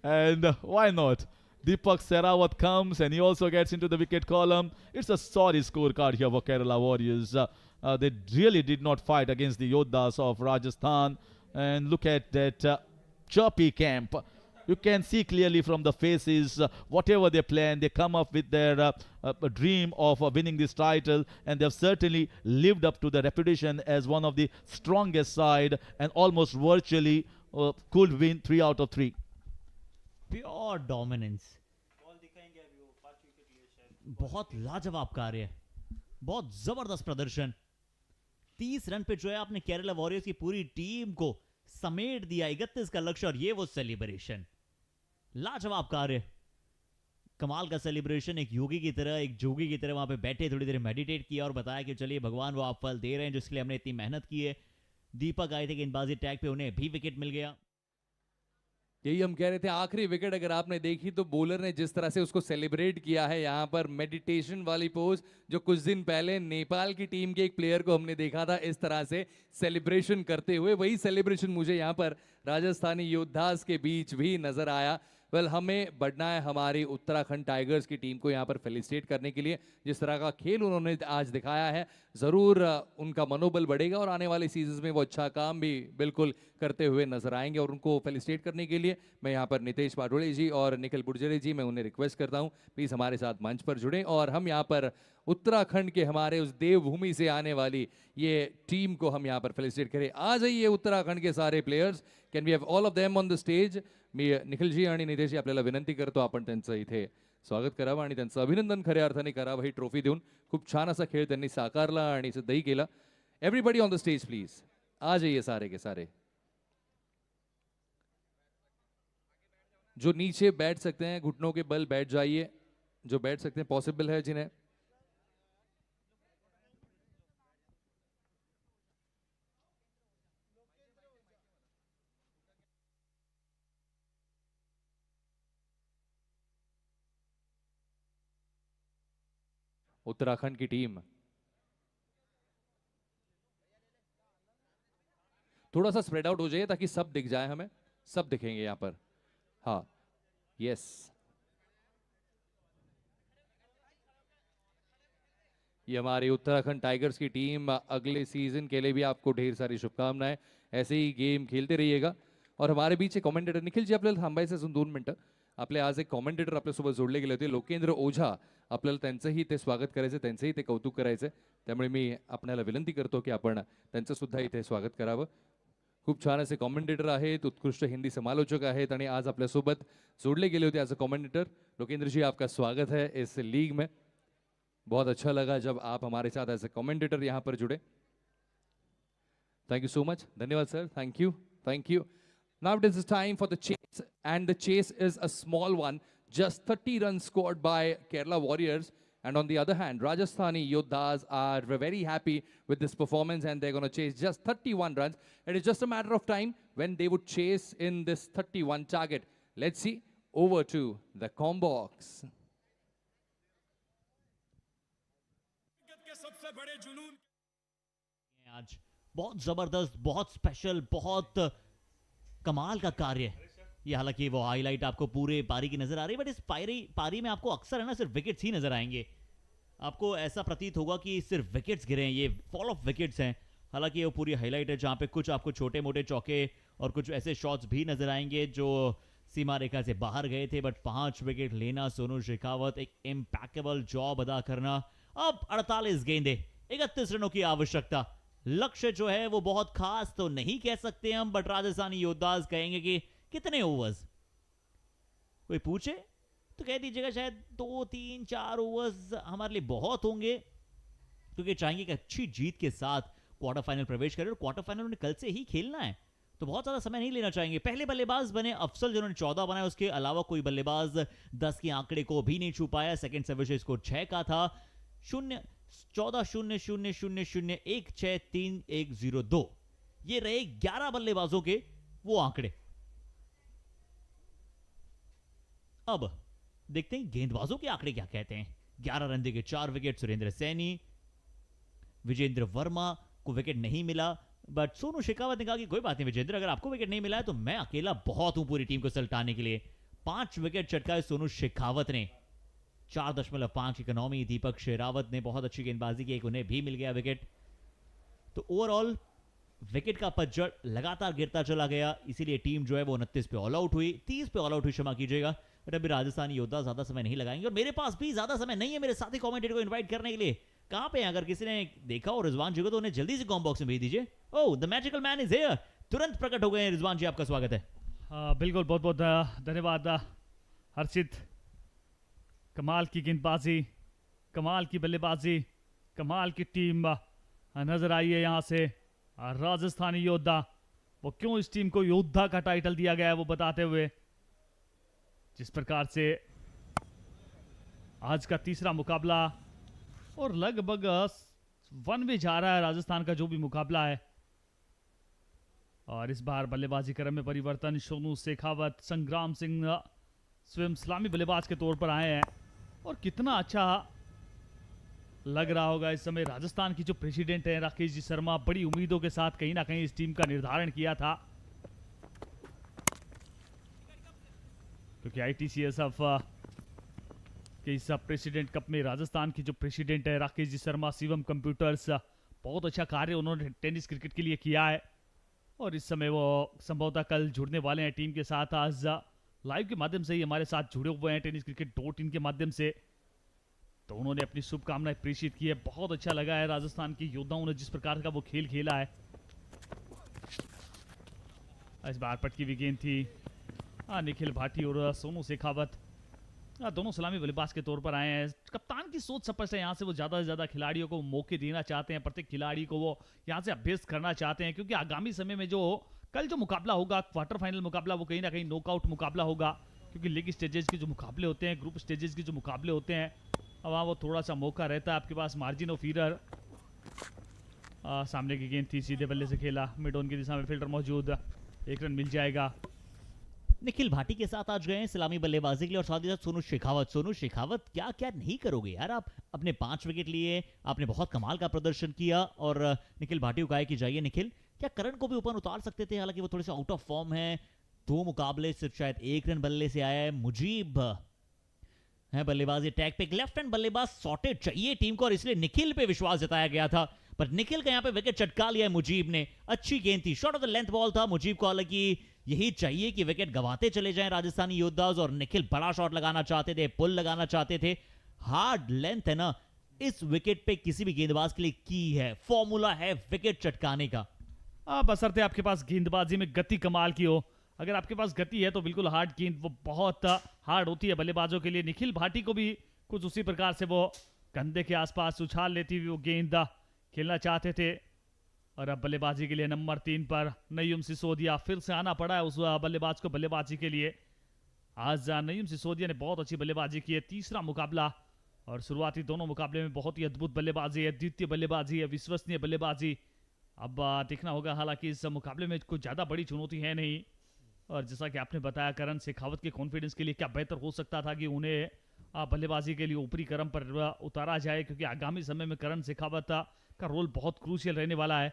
Speaker 1: and why not? Deepak Sehrawat comes and he also gets into the wicket column. It's a sorry scorecard here for Kerala Warriors. They really did not fight against the Yodhas of Rajasthan. And look at that chirpy camp. You can see clearly from the faces, whatever they plan, they come up with their dream of winning this title, and they've certainly lived up to the reputation as one of the strongest side, and almost virtually could win 3 out of 3.
Speaker 2: Pure dominance, बहुत लाजवाब कार्य, बहुत जबरदस्त प्रदर्शन। 30 run पे जो है आपने केरला वॉरियर्स की पूरी टीम को समेट दिया, 31 का लक्ष्य, और ये वो सेलिब्रेशन, लाजवाब कार्य, कमाल का सेलिब्रेशन। एक योगी की तरह, एक जोगी की तरह वहां पे बैठे, थोड़ी देर मेडिटेट किया और बताया कि चलिए भगवान वो आप फल दे रहे हैं जिसके लिए हमने इतनी मेहनत की है। दीपक आए थे गेंदबाजी टैग पे, उन्हें भी विकेट मिल गया।
Speaker 3: यही हम कह रहे थे, आखिरी विकेट अगर आपने देखी तो बॉलर ने जिस तरह से उसको सेलिब्रेट किया है, यहाँ पर मेडिटेशन वाली पोज, जो कुछ दिन पहले नेपाल की टीम के एक प्लेयर को हमने देखा था इस तरह से सेलिब्रेशन करते हुए, वही सेलिब्रेशन मुझे यहाँ पर राजस्थानी योद्धास के बीच भी नजर आया। वेल, हमें बढ़ना है हमारी उत्तराखंड टाइगर्स की टीम को यहाँ पर फेलिसिटेट करने के लिए। जिस तरह का खेल उन्होंने आज दिखाया है, ज़रूर उनका मनोबल बढ़ेगा और आने वाले सीजन में वो अच्छा काम भी बिल्कुल करते हुए नजर आएंगे। और उनको फेलिसिटेट करने के लिए मैं यहाँ पर नितेश पाटोले जी और निखिल बुर्जरे जी, मैं उन्हें रिक्वेस्ट करता हूँ प्लीज़ हमारे साथ मंच पर जुड़ें और हम यहाँ पर उत्तराखंड के हमारे उस देवभूमि से आने वाली ये टीम को हम यहाँ पर फेलिसिटेट करें। आ जाइए उत्तराखंड के सारे players, can we have all of them on the stage. मी निखिलजी आणि नितेशजी आपल्याला विनंती करतो आपण त्यांचं इथे स्वागत करावं आणि त्यांचं अभिनंदन खऱ्या अर्थाने करावं। ही ट्रॉफी देऊन खूप छान असा खेळ त्यांनी साकारला आणि सिद्धही केला। Everybody on the stage please, आ जाइए सारे के सारे। जो नीचे बैठ सकते हैं घुटनों के बल बैठ जाइए, जो बैठ सकते हैं, पॉसिबल है जिन्हें। उत्तराखंड की टीम थोड़ा सा स्प्रेड आउट हो जाइए ताकि सब दिख जाए, हमें सब दिखेंगे यहां पर। हाँ, यस, ये हमारी उत्तराखंड टाइगर्स की टीम। अगले सीजन के लिए भी आपको ढेर सारी शुभकामनाएं, ऐसे ही गेम खेलते रहिएगा। और हमारे बीच एक कॉमेंटेटर, निखिल जी आपल्याला थांबायचं असून 2 मिनिटं, आपले आज एक कॉमेंटेटर आपल्यासोबत जोडले गेले होते, लोकेंद्र ओझा, आपल्याला त्यांचंही ते स्वागत करायचं, त्यांचंही ते कौतुक करायचं, त्यामुळे मी आपल्याला विनंती करतो की आपण त्यांचं सुद्धा इथे स्वागत करावं। खूप छान असे कॉमेंटेटर आहेत, उत्कृष्ट हिंदी समालोचक आहेत आणि आज आपल्यासोबत जोडले गेले होते ॲज अ कॉमेंटेटर। लोकेंद्र जी आपका स्वागत है इस लीग में, बहुत अच्छा लगा जब आप हमारे साथ एज ए कमेंटेटर यहाँ पर जुड़े। थैंक यू सो मच, धन्यवाद sir, thank you, thank you. Now it is time for the chase and the chase is a small one, just 30 runs scored by Kerala Warriors, and on the other hand Rajasthani Yoddhas are very happy with this performance and they're going to chase just 31 runs. It is just a matter of time when they would chase in this 31 target. Let's see, over to the Combox.
Speaker 2: आज बहुत जबरदस्त, बहुत special, बहुत कमाल का कार्य। ये हालांकि वो हाईलाइट आपको पूरे पारी की नजर आ रही है, बट इस पारी में आपको अक्सर है ना सिर्फ विकेट्स ही नजर आएंगे। आपको ऐसा प्रतीत होगा कि सिर्फ विकेट्स गिरे हैं, ये फॉल ऑफ विकेट्स हैं। हालांकि वो पूरी हाईलाइट है जहां पे कुछ आपको छोटे मोटे चौके और कुछ ऐसे शॉट्स भी नजर आएंगे जो सीमा रेखा से बाहर गए थे, बट 5 विकेट लेना सोनू शेखावत, एक इम्पैकेबल जॉब अदा करना। अब 48 गेंदे, 31 रनों की आवश्यकता। लक्ष्य जो है वो बहुत खास तो नहीं कह सकते हम, बट राजस्थानी योद्धास कहेंगे कि कितने ओवर्स, कोई पूछे तो कह दीजिएगा शायद 2, 3, 4 ओवर्स हमारे लिए बहुत होंगे, क्योंकि चाहेंगे कि अच्छी जीत के साथ क्वार्टर फाइनल प्रवेश करें। और क्वार्टर फाइनल उन्हें कल से ही खेलना है, तो बहुत ज्यादा समय नहीं लेना चाहेंगे। पहले बल्लेबाज बने अफसल जिन्होंने 14 बनाया, उसके अलावा कोई बल्लेबाज 10 के आंकड़े को भी नहीं छू पाया। सेकंड सर्विस स्कोर 6 का था, 14-0-0-0-0-1-6-3-1-0-2, ये रहे 11 बल्लेबाजों के वो आंकड़े। अब देखते हैं गेंदबाजों के आंकड़े क्या कहते हैं। 11 रन देके 4 विकेट सुरेंद्र सैनी, विजेंद्र वर्मा को विकेट नहीं मिला, बट सोनू शेखावत ने कहा कि कोई बात नहीं विजेंद्र, अगर आपको विकेट नहीं मिला है तो मैं अकेला बहुत हूं पूरी टीम को सलटाने के लिए। 5 विकेट चटकाए सोनू शेखावत ने, 4.5 इकोनॉमी। दीपक शेरावत ने बहुत अच्छी गेंदबाजी की, एक उन्हें भी मिल गया विकेट। तो ओवरऑल विकेट का पतझड़ लगातार गिरता चला गया, इसीलिए टीम जो है वो 29 पे ऑल आउट हुई, 30 पे ऑल आउट हुई, क्षमा कीजिएगा। बट अभी राजस्थानी योद्धा ज्यादा समय नहीं लगाएंगे और मेरे पास भी ज्यादा समय नहीं है मेरे साथी कमेंटेटर को इनवाइट करने के लिए। कहां पे हैं? अगर किसी ने देखा हो रिजवान जी को तो उन्हें जल्दी से कॉम बॉक्स में भेज दीजिए। Oh, the magical man is here, तुरंत प्रकट हो गए हैं। रिजवान जी, आपका स्वागत है।
Speaker 4: बिल्कुल, बहुत बहुत धन्यवाद हर्षित। कमाल की गेंदबाजी, कमाल की बल्लेबाजी, कमाल की टीम नजर आई है यहाँ से। राजस्थानी योद्धा, वो क्यों इस टीम को योद्धा का टाइटल दिया गया है वो बताते हुए, जिस प्रकार से आज का तीसरा मुकाबला और लगभग वन में जा रहा है राजस्थान का जो भी मुकाबला है। और इस बार बल्लेबाजी क्रम में परिवर्तन, सोनू शेखावत, संग्राम सिंह स्वयं सलामी बल्लेबाज के तौर पर आए हैं। और कितना अच्छा लग रहा होगा इस समय। राजस्थान की जो प्रेसिडेंट है राकेश जी शर्मा, बड़ी उम्मीदों के साथ कहीं ना कहीं इस टीम का निर्धारण किया था, क्योंकि ITCSF के इस प्रेसिडेंट कप में राजस्थान की जो प्रेसिडेंट है राकेश जी शर्मा, शिवम कंप्यूटर्स, बहुत अच्छा कार्य उन्होंने टेनिस क्रिकेट के लिए किया है। और इस समय वो संभवतः कल जुड़ने वाले हैं टीम के साथ। आज लाइव के माध्यम से ही हमारे साथ जुड़े हुए हैं टेनिस क्रिकेट .in के माध्यम से। तो उन्होंने अपनी शुभकामनाएं प्रेषित की है। बहुत अच्छा लगा है राजस्थान के योद्धाओं ने जिस प्रकार का वो खेल खेला है। इस बार पटकी हुई गेंद थी। निखिल भाटी और सोनू शेखावत दोनों सलामी बल्लेबाज के तौर पर आए हैं। कप्तान की सोच स्पष्ट है, यहाँ से वो ज़्यादा से ज़्यादा खिलाड़ियों को मौके देना चाहते हैं, प्रत्येक खिलाड़ी को वो यहाँ से अभ्यस्त करना चाहते हैं, क्योंकि आगामी समय में जो कल जो मुकाबला होगा, क्वार्टर फाइनल मुकाबला, वो कहीं ना कहीं नॉकआउट मुकाबला होगा। क्योंकि लीग स्टेजेस के जो मुकाबले होते हैं, ग्रुप स्टेजेस के जो मुकाबले होते हैं, वहाँ वो थोड़ा सा मौका रहता है आपके पास, मार्जिन ऑफ एरर। सामने की गेंद थी, सीधे बल्ले से खेला, मिड ऑन की दिशा में फील्डर मौजूद, 1 रन मिल जाएगा।
Speaker 2: निखिल भाटी के साथ आज गए हैं सलामी बल्लेबाजी के लिए और साथ ही साथ सोनू शेखावत। सोनू शेखावत, क्या क्या नहीं करोगे यार आप? अपने 5 विकेट लिए, आपने बहुत कमाल का प्रदर्शन किया और निखिल भाटी को कहा कि जाइए निखिल। क्या करण को भी ऊपर उतार सकते थे? हालांकि वो थोड़े से आउट ऑफ फॉर्म है, 2 मुकाबले सिर्फ शायद 1 रन बल्ले से आया है। मुजीब है बल्लेबाजी टैग पे, लेफ्ट हैंड बल्लेबाज सॉर्टेड चाहिए टीम को और इसलिए निखिल पे विश्वास जताया गया था, पर निखिल का यहाँ पे विकेट चटका लिया है मुजीब ने। अच्छी गेंद थी, short of the length ball था मुजीब को, हालांकि यही चाहिए कि विकेट गवाते चले जाएं राजस्थानी योद्धाज। और निखिल बड़ा शॉट लगाना चाहते थे, पुल लगाना चाहते थे। हार्ड लेंथ है ना इस विकेट पे किसी भी गेंदबाज के लिए की है, फॉर्मूला है विकेट चटकाने का।
Speaker 4: बशर्ते आपके पास गेंदबाजी में गति कमाल की हो। अगर आपके पास गति है तो बिल्कुल हार्ड गेंद वो बहुत हार्ड होती है बल्लेबाजों के लिए। निखिल भाटी को भी कुछ उसी प्रकार से वो कंधे के आसपास उछाल लेती हुई वो गेंद खेलना चाहते थे। और अब बल्लेबाजी के लिए नंबर 3 पर नईम सिसोदिया, फिर से आना पड़ा है उस बल्लेबाज को बल्लेबाजी के लिए। आज नईम सिसोदिया ने बहुत अच्छी बल्लेबाजी की है। तीसरा मुकाबला और शुरुआती दोनों मुकाबले में बहुत ही अद्भुत बल्लेबाजी है, द्वितीय बल्लेबाजी है, विश्वसनीय बल्लेबाजी। अब देखना होगा, हालांकि इस मुकाबले में कुछ ज़्यादा बड़ी चुनौती है नहीं। और जैसा कि आपने बताया, करण शेखावत के कॉन्फिडेंस के लिए क्या बेहतर हो सकता था कि उन्हें बल्लेबाजी के लिए ऊपरी क्रम पर उतारा जाए, क्योंकि आगामी समय में करण शेखावत का रोल बहुत क्रूशियल रहने वाला है।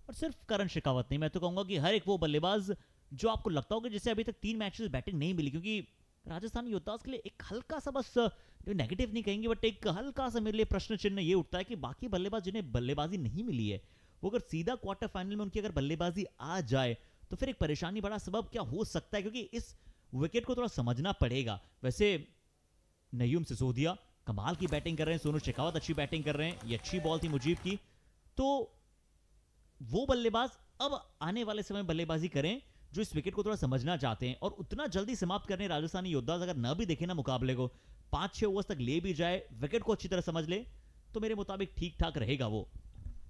Speaker 2: और सिर्फ करण शेखावत नहीं, मैं तो कहूंगा कि हर एक वो बल्लेबाज जो आपको लगता होगा जैसे अभी तक 3 मैचेस बैटिंग नहीं मिली, क्योंकि राजस्थानी योद्धास के लिए एक हल्का सा, बस नेगेटिव नहीं कहेंगे बट एक हल्का सा मेरे लिए प्रश्न चिन्ह ये उठता है कि बाकी बल्लेबाज जिन्हें बल्लेबाजी नहीं मिली है, वो अगर सीधा क्वार्टर फाइनल में उनकी अगर बल्लेबाजी आ जाए तो फिर एक परेशानी बड़ा सबब क्या हो सकता है, क्योंकि इस विकेट को थोड़ा समझना पड़ेगा। वैसे नईम सिसोदिया कमाल की बैटिंग कर रहे हैं, सोनू शेखावत अच्छी बैटिंग कर रहे हैं, ये अच्छी बॉल थी मुजीब की। तो वो बल्लेबाज अब आने वाले समय बल्लेबाजी करें जो इस विकेट को थोड़ा समझना चाहते हैं और उतना जल्दी समाप्त करने राजस्थानी योद्धा अगर न भी देखे ना मुकाबले को, 5-6 ओवर्स तक ले भी जाए, विकेट को अच्छी तरह समझ ले, तो मेरे मुताबिक ठीक ठाक रहेगा वो।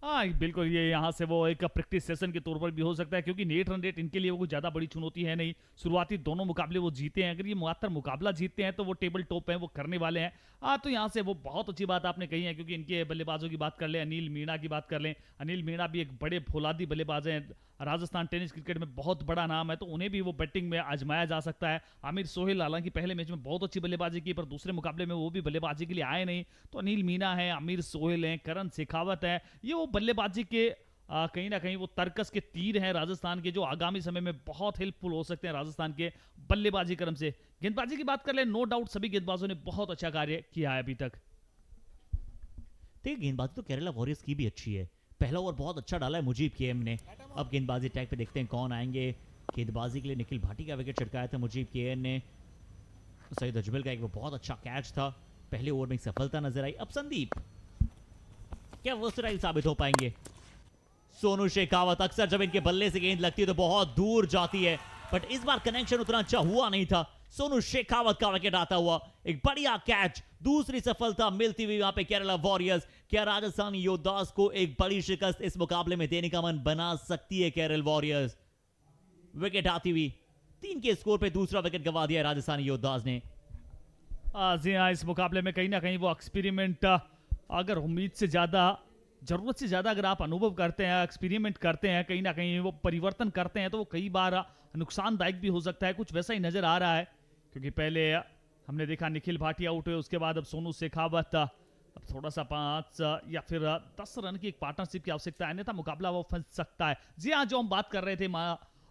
Speaker 4: हाँ बिल्कुल, ये यहाँ से वो एक प्रैक्टिस सेशन के तौर पर भी हो सकता है, क्योंकि नेट रन रेट इनके लिए वो कोई ज़्यादा बड़ी चुनौती है नहीं। शुरुआती दोनों मुकाबले वो जीते हैं, अगर ये मात्र मुकाबला जीतते हैं तो वो टेबल टॉप है, वो करने वाले हैं। तो यहाँ से वो बहुत अच्छी बात आपने कही है, क्योंकि इनके बल्लेबाजों की बात कर लें, अनिल मीणा की बात कर लें, अनिल मीणा भी एक बड़े फौलादी बल्लेबाज हैं, राजस्थान टेनिस क्रिकेट में बहुत बड़ा नाम है, तो उन्हें भी वो बैटिंग में आजमाया जा सकता है। आमिर सोहेल हालांकि पहले मैच में बहुत अच्छी बल्लेबाजी की, पर दूसरे मुकाबले में वो भी बल्लेबाजी के लिए आए नहीं। तो अनिल मीणा है, आमिर सोहेल है, करण शेखावत है, ये वो बल्लेबाजी के कहीं ना कहीं वो तर्कस के तीर हैं राजस्थान के, जो आगामी समय में बहुत हेल्पफुल हो सकते हैं राजस्थान के बल्लेबाजी क्रम से। गेंदबाजी की बात कर ले, नो डाउट सभी गेंदबाजों ने बहुत अच्छा कार्य किया है अभी तक।
Speaker 2: देखिए गेंदबाजी तो केरला वॉरियर्स की भी अच्छी है, पहला ओवर बहुत अच्छा डाला है मुजीब केएम ने। अब गेंदबाजी टैग पे देखते हैं कौन आएंगे। गेंदबाजी के लिए निखिल भाटी का विकेट छिटकाया था मुजीब केएम ने। सईद अजमल का एक वो बहुत अच्छा कैच था। पहले ओवर में एक सफलता नजर आई। अब संदीप क्या वर्सटाइल साबित हो पाएंगे? सोनू शेखावत, अक्सर जब इनके बल्ले से गेंद लगती है तो बहुत दूर जाती है, बट इस बार कनेक्शन उतना अच्छा हुआ नहीं था। सोनू शेखावत का विकेट आता हुआ, एक बढ़िया कैच, दूसरी सफलता मिलती हुई वहां पे केरला वॉरियर्स। क्या राजस्थान योद्धास को एक बड़ी शिकस्त इस मुकाबले में देने का मन बना सकती है केरल वॉरियर्स? विकेट आती हुई 3 के स्कोर पे दूसरा विकेट गंवा दिया राजस्थानी योद्धास ने।
Speaker 4: जी हाँ, इस मुकाबले में कहीं ना कहीं वो एक्सपेरिमेंट, अगर उम्मीद से ज़्यादा, ज़रूरत से ज़्यादा अगर आप अनुभव करते हैं, एक्सपेरिमेंट करते हैं, कहीं ना कहीं वो परिवर्तन करते हैं, तो वो कई बार नुकसानदायक भी हो सकता है। कुछ वैसा ही नज़र आ रहा है, क्योंकि पहले हमने देखा निखिल भाटी आउट हुए, उसके बाद अब सोनू शेखावत, अब थोड़ा सा 5 या फिर 10 रन की एक पार्टनरशिप की आवश्यकता है, अन्यथा मुकाबला वो फंस सकता है। जी हाँ, जो हम बात कर रहे थे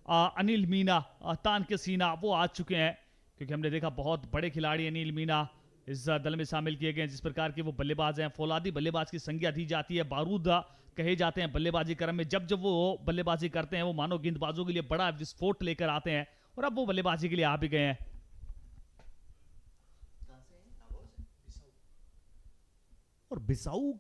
Speaker 4: अनिल मीना, तान के सीना, वो आ चुके हैं, क्योंकि हमने देखा बहुत बड़े खिलाड़ी अनिल मीना इस दल में शामिल किए गए हैं। जिस प्रकार के वो बल्लेबाज हैं, फौलादी बल्लेबाज की संज्ञा दी जाती है, बारूद कहे जाते हैं बल्लेबाजी क्रम में। जब जब वो बल्लेबाजी करते हैं, वो मानो गेंदबाजों के लिए बड़ा विस्फोट लेकर आते हैं, और अब वो बल्लेबाजी के लिए आ भी गए हैं।
Speaker 2: और बिसाऊ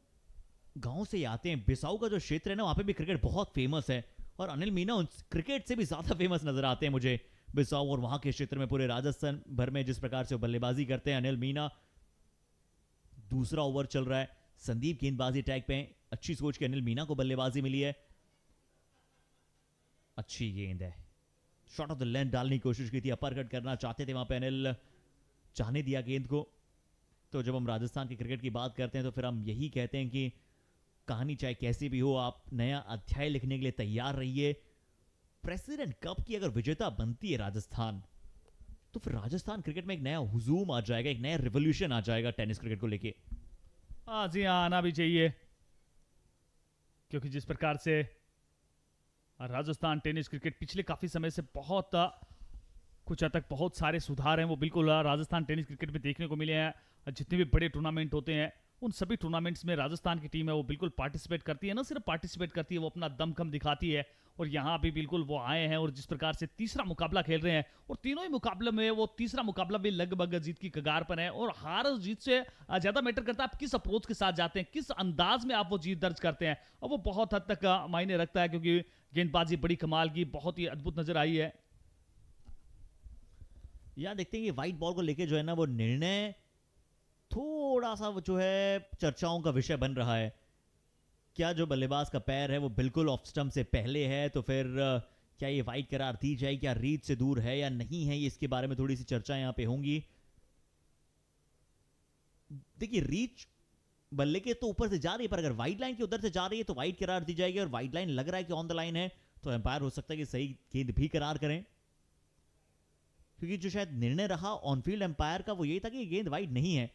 Speaker 2: गांव से ही आते हैं। बिसाऊ का जो क्षेत्र है ना, वहां पे भी क्रिकेट बहुत फेमस है, और अनिल मीना क्रिकेट से भी ज्यादा फेमस नजर आते हैं मुझे बिसाऊ और वहां के क्षेत्र में पूरे राजस्थान भर में जिस प्रकार से वो बल्लेबाजी करते हैं अनिल मीना। दूसरा ओवर चल रहा है, संदीप गेंदबाजी टैग पे, अच्छी सोच के अनिल मीना को बल्लेबाजी मिली है। अच्छी गेंद है, शॉट ऑफ द लेंथ डालने की कोशिश की थी, अपर कट करना चाहते थे वहां पे अनिल, चाहने दिया गेंद को। तो जब हम राजस्थान के क्रिकेट की बात करते हैं तो फिर हम यही कहते हैं कि कहानी चाहे कैसी भी हो, आप नया अध्याय लिखने के लिए तैयार रहिए। प्रेसिडेंट कप की अगर विजेता बनती है राजस्थान, तो फिर राजस्थान क्रिकेट में एक नया हुजूम आ जाएगा, एक नया रिवॉल्यूशन आ जाएगा टेनिस क्रिकेट को लेके।
Speaker 4: जी हाँ, आना भी चाहिए, क्योंकि जिस प्रकार से राजस्थान टेनिस क्रिकेट पिछले काफी समय से बहुत कुछ हद तक बहुत सारे सुधार हैं, वो बिल्कुल राजस्थान टेनिस क्रिकेट में देखने को मिले हैं। जितने भी बड़े टूर्नामेंट होते हैं, उन सभी टूर्नामेंट्स में राजस्थान की टीम है वो बिल्कुल पार्टिसिपेट करती है। ना सिर्फ पार्टिसिपेट करती है, वो अपना दमखम दिखाती है, और यहाँ भी बिल्कुल वो आए हैं, और जिस प्रकार से तीसरा मुकाबला खेल रहे हैं, और तीनों ही मुकाबले में वो तीसरा मुकाबला भी लगभग जीत की कगार पर है। और हार जीत से ज्यादा मैटर करता है आप किस अप्रोच के साथ जाते हैं, किस अंदाज में आप वो जीत दर्ज करते हैं, और वो बहुत हद तक मायने रखता है, क्योंकि गेंदबाजी बड़ी कमाल की, बहुत ही अद्भुत नजर आई है।
Speaker 2: यहाँ देखते हैं कि व्हाइट बॉल को लेके जो है ना, वो निर्णय थोड़ा सा वो जो है चर्चाओं का विषय बन रहा है। क्या जो बल्लेबाज का पैर है वो बिल्कुल ऑफ स्टंप से पहले है, तो फिर क्या ये वाइड करार दी जाए, क्या रीच से दूर है या नहीं है, ये इसके बारे में थोड़ी सी चर्चा यहाँ पे होंगी। देखिए, रीच बल्ले के तो ऊपर से जा रही है, पर अगर वाइड लाइन के उधर से जा रही है तो वाइड करार दी जाएगी, और वाइड लाइन लग रहा है कि ऑन द लाइन है, तो एम्पायर हो सकता है कि सही गेंद भी करार करें। क्योंकि जो शायद निर्णय रहा ऑन फील्ड एम्पायर का वो यही था कि गेंद वाइड नहीं है।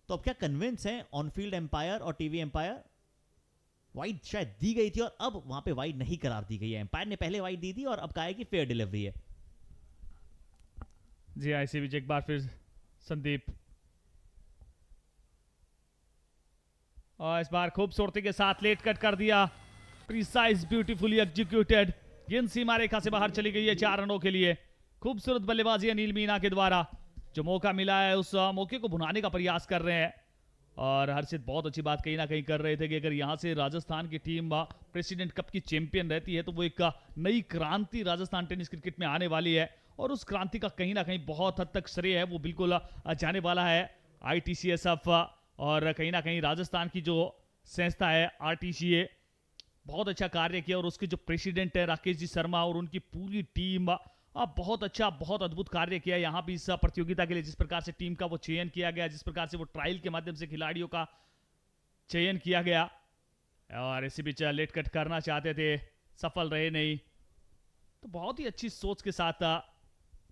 Speaker 2: तो अब क्या कन्विंस है ऑन फील्ड एम्पायर और टीवी एम्पायर? वाइड शायद दी गई थी और अब वहां पे वाइड नहीं करार दी गई है। एम्पायर ने पहले वाइड दी थी और अब कहा है कि फेयर डिलीवरी है।
Speaker 4: जी हाँ, इसी बीच एक बार फिर संदीप, और इस बार खूबसूरती के साथ लेट कट कर दिया, प्रिसाइज ब्यूटीफुली एग्जीक्यूटेड। गेंद सीमा रेखा से बाहर चली गई है 4 रनों के लिए। खूबसूरत बल्लेबाजी अनिल मीना के द्वारा, जो मौका मिला है उस मौके को भुनाने का प्रयास कर रहे हैं। और हर्षित बहुत अच्छी बात कहीं ना कहीं कर रहे थे कि अगर यहां से राजस्थान की टीम प्रेसिडेंट कप की चैंपियन रहती है तो वो एक नई क्रांति राजस्थान टेनिस क्रिकेट में आने वाली है, और उस क्रांति का कहीं ना कहीं बहुत हद तक श्रेय है वो बिल्कुल जाने वाला है ITCSF, और कहीं ना कहीं राजस्थान की जो संस्था है RTCA बहुत अच्छा कार्य किया, और उसके जो प्रेसिडेंट है राकेश जी शर्मा और उनकी पूरी टीम बहुत अच्छा, बहुत अद्भुत कार्य किया यहाँ भी इस प्रतियोगिता के लिए। जिस प्रकार से टीम का वो चयन किया गया, जिस प्रकार से वो ट्रायल के माध्यम से खिलाड़ियों का चयन किया गया, और इसी बीच लेट कट करना चाहते थे, सफल रहे नहीं। तो बहुत ही अच्छी सोच के साथ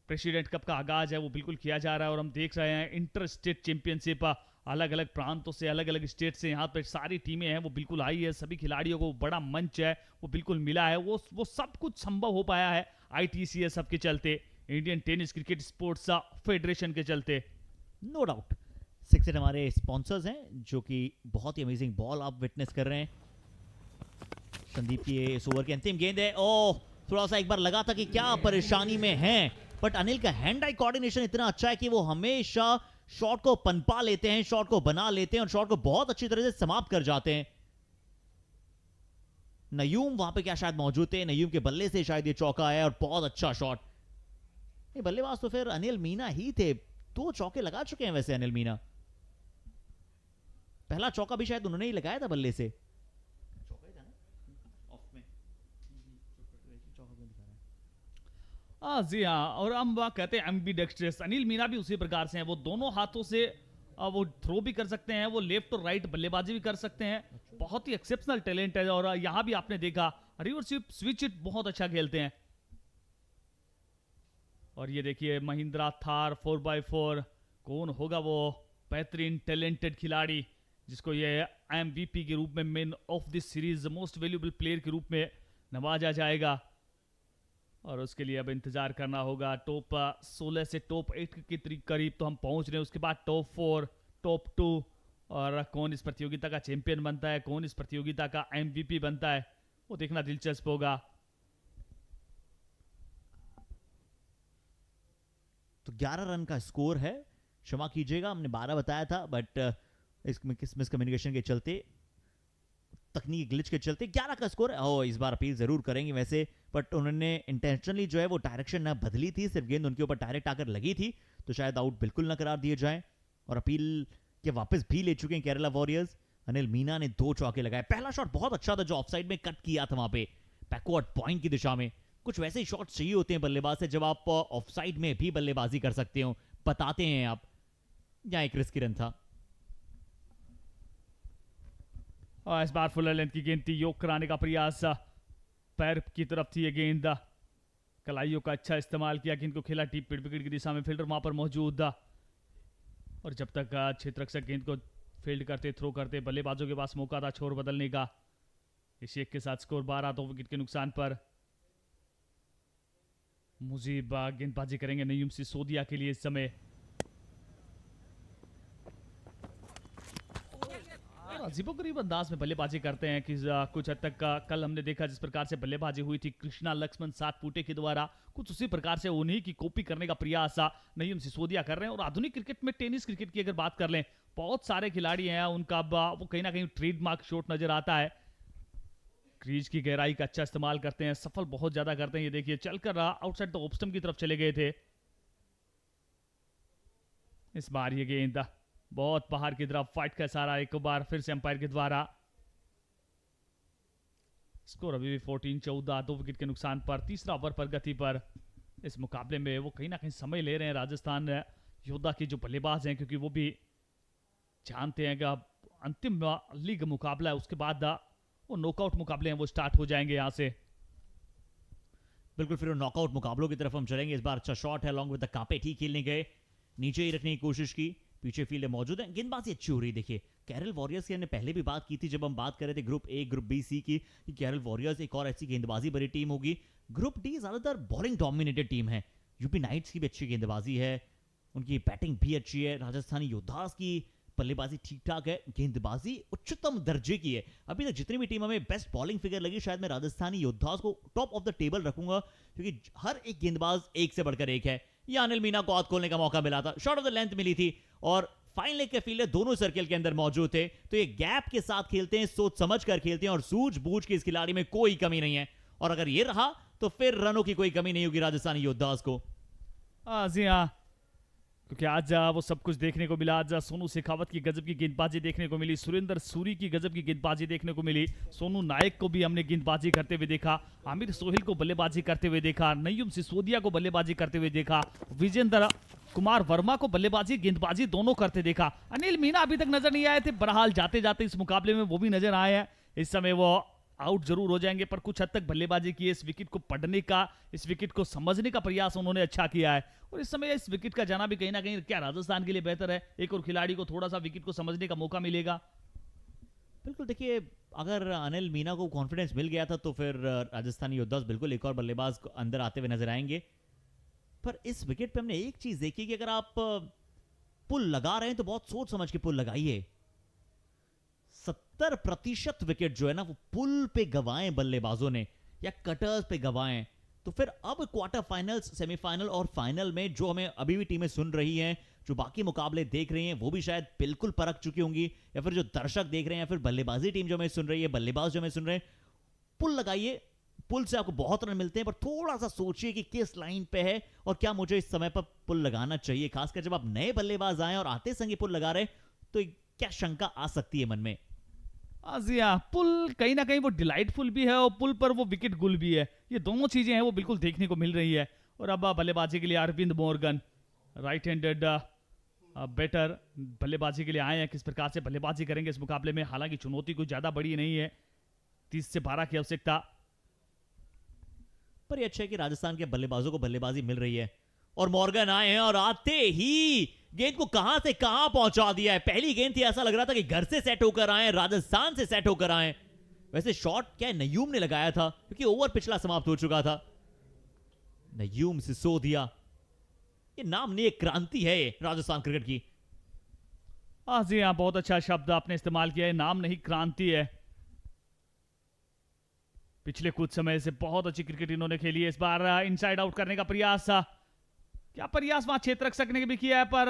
Speaker 4: प्रेसिडेंट कप का आगाज है वो बिल्कुल किया जा रहा है, और हम देख रहे हैं इंटर स्टेट चैंपियनशिप, अलग अलग प्रांतों से, अलग अलग स्टेट से यहाँ पर सारी टीमें हैं वो बिल्कुल आई है। सभी खिलाड़ियों को बड़ा मंच है वो बिल्कुल मिला है, वो सब कुछ संभव हो पाया है ITCSF के चलते, Indian tennis cricket sports federation के चलते।
Speaker 2: नो डाउट सिक्सर हमारे स्पॉन्सर्स हैं, जो कि बहुत ही अमेजिंग बॉल आप विटनेस कर रहे हैं। संदीप की इस ओवर की अंतिम गेंद है। ओह, थोड़ा सा एक बार लगा था कि क्या परेशानी में हैं, बट अनिल का हैंड आई कोऑर्डिनेशन इतना अच्छा है कि वो हमेशा शॉट को पनपा लेते हैं, शॉट को बना लेते हैं और शॉट को बहुत अच्छी तरह से समाप्त कर जाते हैं। नयूम वहां पे क्या शायद मौजूद थे, नयूम के बल्ले से शायद ये चौका है और बहुत अच्छा शॉट। ये बल्लेबाज तो फिर अनिल मीना ही थे, 2 चौके लगा चुके हैं वैसे अनिल मीना। पहला चौका भी शायद उन्होंने ही लगाया था बल्ले से।
Speaker 4: जी हाँ, और हम वहाँ कहते हैं एम्बीडेक्स्ट्रस, अनिल मीना भी उसी प्रकार से हैं। वो दोनों हाथों से वो थ्रो भी कर सकते हैं, वो लेफ्ट और राइट बल्लेबाजी भी कर सकते हैं। बहुत ही एक्सेप्शनल टैलेंट है। और यहाँ भी आपने देखा रिवर्स स्विच इट बहुत अच्छा खेलते हैं। और ये देखिए महिंद्रा थार 4x4, कौन होगा वो बेहतरीन टैलेंटेड खिलाड़ी जिसको ये MVP के रूप में man of this series most valuable player के रूप में नवाजा जाएगा। और उसके लिए अब इंतजार करना होगा। टॉप 16 से टॉप 8 के करीब तो हम पहुंच रहे हैं। उसके बाद टॉप 4, टॉप 2, और कौन इस प्रतियोगिता का चैंपियन बनता है, कौन इस प्रतियोगिता का MVP बनता है, वो देखना दिलचस्प होगा।
Speaker 2: तो 11 रन का स्कोर है, क्षमा कीजिएगा हमने 12 बताया था, बट इसमें किस मिसकम्युनिकेशन के चलते, तकनीकी ग्लिच के चलते 11 का स्कोर है। इस बार अपील जरूर करेंगे वैसे, बट उन्होंने इंटेंशनली जो है वो डायरेक्शन ना बदली थी, सिर्फ गेंद उनके ऊपर डायरेक्ट आकर लगी थी, तो शायद आउट बिल्कुल ना करार दिए जाए। और अपील के वापस भी ले चुके हैं केरला वॉरियर्स। अनिल मीना ने 2 चौके लगाए। पहला शॉट बहुत अच्छा था जो ऑफसाइड में कट किया था, वहां पे बैकवर्ड पॉइंट की दिशा में। कुछ वैसे ही शॉट चाहिए होते हैं बल्लेबाज से जब आप ऑफसाइड में भी बल्लेबाजी कर सकते हो, बताते हैं आप। यहाँ एक रिस्की रन था।
Speaker 4: और इस बार फुल लेंथ की गेंद थी, योग कराने का प्रयास पैर की तरफ थी ये गेंद। कलाइयों का अच्छा इस्तेमाल किया, गेंद को खेला डीप मिड विकेट की दिशा में, फील्डर वहां पर मौजूद था। और जब तक क्षेत्र रक्षक गेंद को फील्ड करते, थ्रो करते, बल्लेबाजों के पास मौका था छोर बदलने का। इस एक के साथ स्कोर 12, 2 विकेट के नुकसान पर। मुजीब गेंदबाजी करेंगे नयूम सिसोदिया के लिए इस समय। अजीबोगरीब अंदाज में बल्लेबाजी करते हैं कि कुछ हद तक कल हमने देखा जिस प्रकार से बल्लेबाजी हुई थी कृष्णा लक्ष्मण 7 फूटे के द्वारा, कुछ उसी प्रकार से उन्हीं की कॉपी करने का प्रयास नयूम सिसोदिया कर रहे हैं। और आधुनिक क्रिकेट में टेनिस क्रिकेट की अगर बात कर लें, बहुत सारे खिलाड़ी हैं उनका वो कहीं ना कहीं ट्रेडमार्क शॉट नजर आता है। क्रीज की गहराई का अच्छा इस्तेमाल करते हैं, सफल बहुत ज्यादा करते हैं। ये देखिए चलकर आउटसाइड द ऑफ स्टंप की तरफ चले गए थे। इस बार ये गेंद बहुत बाहर की तरफ, फाइट का सारा एक बार फिर से अंपायर के द्वारा। स्कोर अभी भी 14-14, 2 विकेट के नुकसान पर। तीसरा ओवर पर गति पर इस मुकाबले में वो कहीं ना कहीं समय ले रहे हैं राजस्थान योद्धा के जो बल्लेबाज हैं, क्योंकि वो भी जानते हैं कि अब अंतिम लीग मुकाबला है, उसके बाद वो नॉकआउट मुकाबले हैं वो स्टार्ट हो जाएंगे यहां से।
Speaker 2: बिल्कुल, फिर नॉकआउट मुकाबलों की तरफ हम चलेंगे। इस बार अच्छा शॉट है, लॉन्ग विद द कार्पेट ही खेलने गए, नीचे ही रखने की कोशिश की, पीछे फील्डर मौजूद है। गेंदबाजी अच्छी हो रही है। देखिए केरल वॉरियर्स की हमने पहले भी बात की थी जब हम बात कर रहे थे ग्रुप ए, ग्रुप बी, सी की, कि केरल वॉरियर्स एक और ऐसी गेंदबाजी भरी टीम होगी। ग्रुप डी ज्यादातर बॉलिंग डोमिनेटेड टीम है। यूपी नाइट्स की भी अच्छी गेंदबाजी है, उनकी बैटिंग भी अच्छी है। राजस्थानी योद्धास की बल्लेबाजी ठीक ठाक है, गेंदबाजी उच्चतम दर्जे की है। अभी तक जितनी भी टीम हमें बेस्ट बॉलिंग फिगर लगी, शायद मैं राजस्थानी योद्धास को टॉप ऑफ द टेबल रखूंगा, क्योंकि हर एक गेंदबाज एक से बढ़कर एक है। या अनिल मीना को हाथ खोलने का मौका मिला था, शॉट ऑफ द लेंथ मिली थी, और फाइन लेग के फील्डर दोनों सर्कल के अंदर मौजूद थे। तो ये गैप के साथ खेलते हैं, सोच समझ कर खेलते हैं, और सूझबूझ के इस खिलाड़ी में कोई कमी नहीं है। और अगर ये रहा तो फिर रनों की कोई कमी नहीं होगी राजस्थानी योद्धास को।
Speaker 4: जी हाँ, क्योंकि आज वो सब कुछ देखने को मिला। आज सोनू शेखावत की गजब की गेंदबाजी देखने को मिली, सुरेंद्र सूरी की गजब की गेंदबाजी देखने को मिली, सोनू नायक को भी हमने गेंदबाजी करते हुए देखा, आमिर सोहेल को बल्लेबाजी करते हुए देखा, नयूम सिसोदिया को बल्लेबाजी करते हुए देखा, विजेंद्र कुमार वर्मा को बल्लेबाजी गेंदबाजी दोनों करते देखा। अनिल मीना अभी तक नजर नहीं आए थे, बहरहाल जाते जाते इस मुकाबले में वो भी नजर आए हैं। इस समय वो आउट जरूर हो जाएंगे, पर कुछ हद तक बल्लेबाजी की, इस विकेट को पढ़ने का, इस विकेट को समझने का प्रयास उन्होंने अच्छा किया है। और इस समय इस विकेट का जाना भी कहीं ना कहीं क्या राजस्थान के लिए बेहतर है, एक और खिलाड़ी को थोड़ा सा विकेट को समझने का मौका मिलेगा।
Speaker 2: बिल्कुल, देखिए अगर अनिल मीना को कॉन्फिडेंस मिल गया था तो फिर राजस्थानी योद्धास बिल्कुल एक और बल्लेबाज अंदर आते हुए नजर आएंगे। पर इस विकेट पे हमने एक चीज देखी कि अगर आप पुल लगा रहे हैं तो बहुत सोच समझ के पुल लगाइए। 70% विकेट जो है ना वो पुल पे गवाए बल्लेबाजों ने या कटर्स पे गवाए। तो फिर अब क्वार्टर फाइनल्स, सेमीफाइनल और फाइनल में जो हमें अभी भी टीमें सुन रही हैं, जो बाकी मुकाबले देख रही हैं, वो भी शायद बिल्कुल परख चुकी होंगी, या फिर जो दर्शक देख रहे हैं, या फिर बल्लेबाजी टीम जो हमें सुन रही है, बल्लेबाज जो हमें सुन रहे हैं, पुल लगाइए। पुल से आपको बहुत रन मिलते हैं, पर थोड़ा सा सोचिए कि किस लाइन पे है और क्या मुझे इस समय पर पुल लगाना चाहिए। खासकर जब आप नए बल्लेबाज आए और आते संग पुल लगा रहे, तो क्या शंका आ सकती है मन में?
Speaker 4: जी हाँ, पुल कहीं ना कहीं वो डिलाइटफुल भी है और पुल पर वो विकेट गुल भी है। ये दोनों चीजें हैं वो बिल्कुल देखने को मिल रही है। और अब बल्लेबाजी के लिए Arvind Morgan, right handed batter, बल्लेबाजी के लिए आए हैं। किस प्रकार से बल्लेबाजी करेंगे इस मुकाबले में? हालांकि चुनौती कोई ज्यादा बड़ी नहीं है, 30 से 12 की आवश्यकता।
Speaker 2: पर यह अच्छा है कि राजस्थान के बल्लेबाजों को बल्लेबाजी मिल रही है और मॉर्गन आए हैं और आते ही गेंद को कहां से कहां पहुंचा दिया है। पहली गेंद थी, ऐसा लग रहा था कि घर से सेट होकर आए, राजस्थान से सेट होकर आए। वैसे शॉट क्या नयूम ने लगाया था, क्योंकि ओवर पिछला समाप्त हो चुका था। नयूम सिसोदिया, ये नाम नहीं, एक क्रांति है ये राजस्थान क्रिकेट की।
Speaker 4: जी हाँ, बहुत अच्छा शब्द आपने इस्तेमाल किया है, नाम नहीं क्रांति है। पिछले कुछ समय से बहुत अच्छी क्रिकेट इन्होंने खेली है। इस बार इनसाइड आउट करने का प्रयास, क्या प्रयास वहां क्षेत्र रक्षक ने भी किया है, पर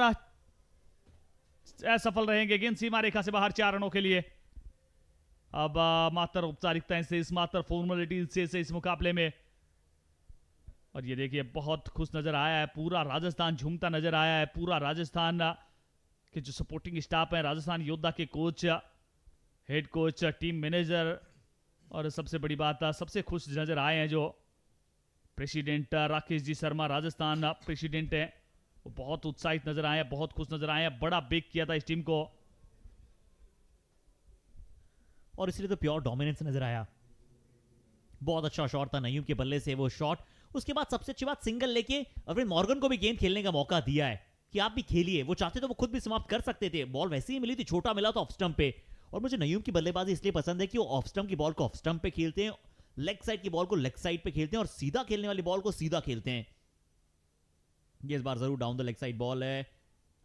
Speaker 4: असफल रहेंगे। गेंद सीमा रेखा से बाहर 4 रनों के लिए। अब मात्र औपचारिकताएं से, मात्र फॉर्मेलिटीज से इस मुकाबले में। और ये देखिए, बहुत खुश नजर आया है, पूरा राजस्थान झूमता नजर आया है। पूरा राजस्थान के जो सपोर्टिंग स्टाफ है, राजस्थान योद्धा के coach, head coach, team manager, और सबसे बड़ी बात सबसे खुश नजर आए हैं जो प्रेसिडेंट राकेश जी शर्मा, राजस्थान प्रेसिडेंट हैं, वो बहुत उत्साहित नजर आए हैं, बहुत खुश नजर आए हैं। बड़ा बेक किया था इस टीम को
Speaker 2: और इसलिए तो प्योर डोमिनेंस नजर आया। बहुत अच्छा शॉट था नयूम के बल्ले से वो शॉट। उसके बाद सबसे अच्छी बात, सिंगल लेके अरविंद मॉर्गन को भी गेंद खेलने का मौका दिया है कि आप भी खेलिए। वो चाहते तो वो खुद भी समाप्त कर सकते थे, बॉल वैसे ही मिली थी, छोटा मिला था ऑफ स्टंप पे। और मुझे नयूम की बल्लेबाजी इसलिए पसंद है कि वो ऑफ स्टंप की बॉल को ऑफ स्टंप पे खेलते हैं, लेग साइड की बॉल को लेग साइड पे खेलते हैं और सीधा खेलने वाली बॉल को सीधा खेलते हैं। ये इस बार जरूर down the leg side ball है।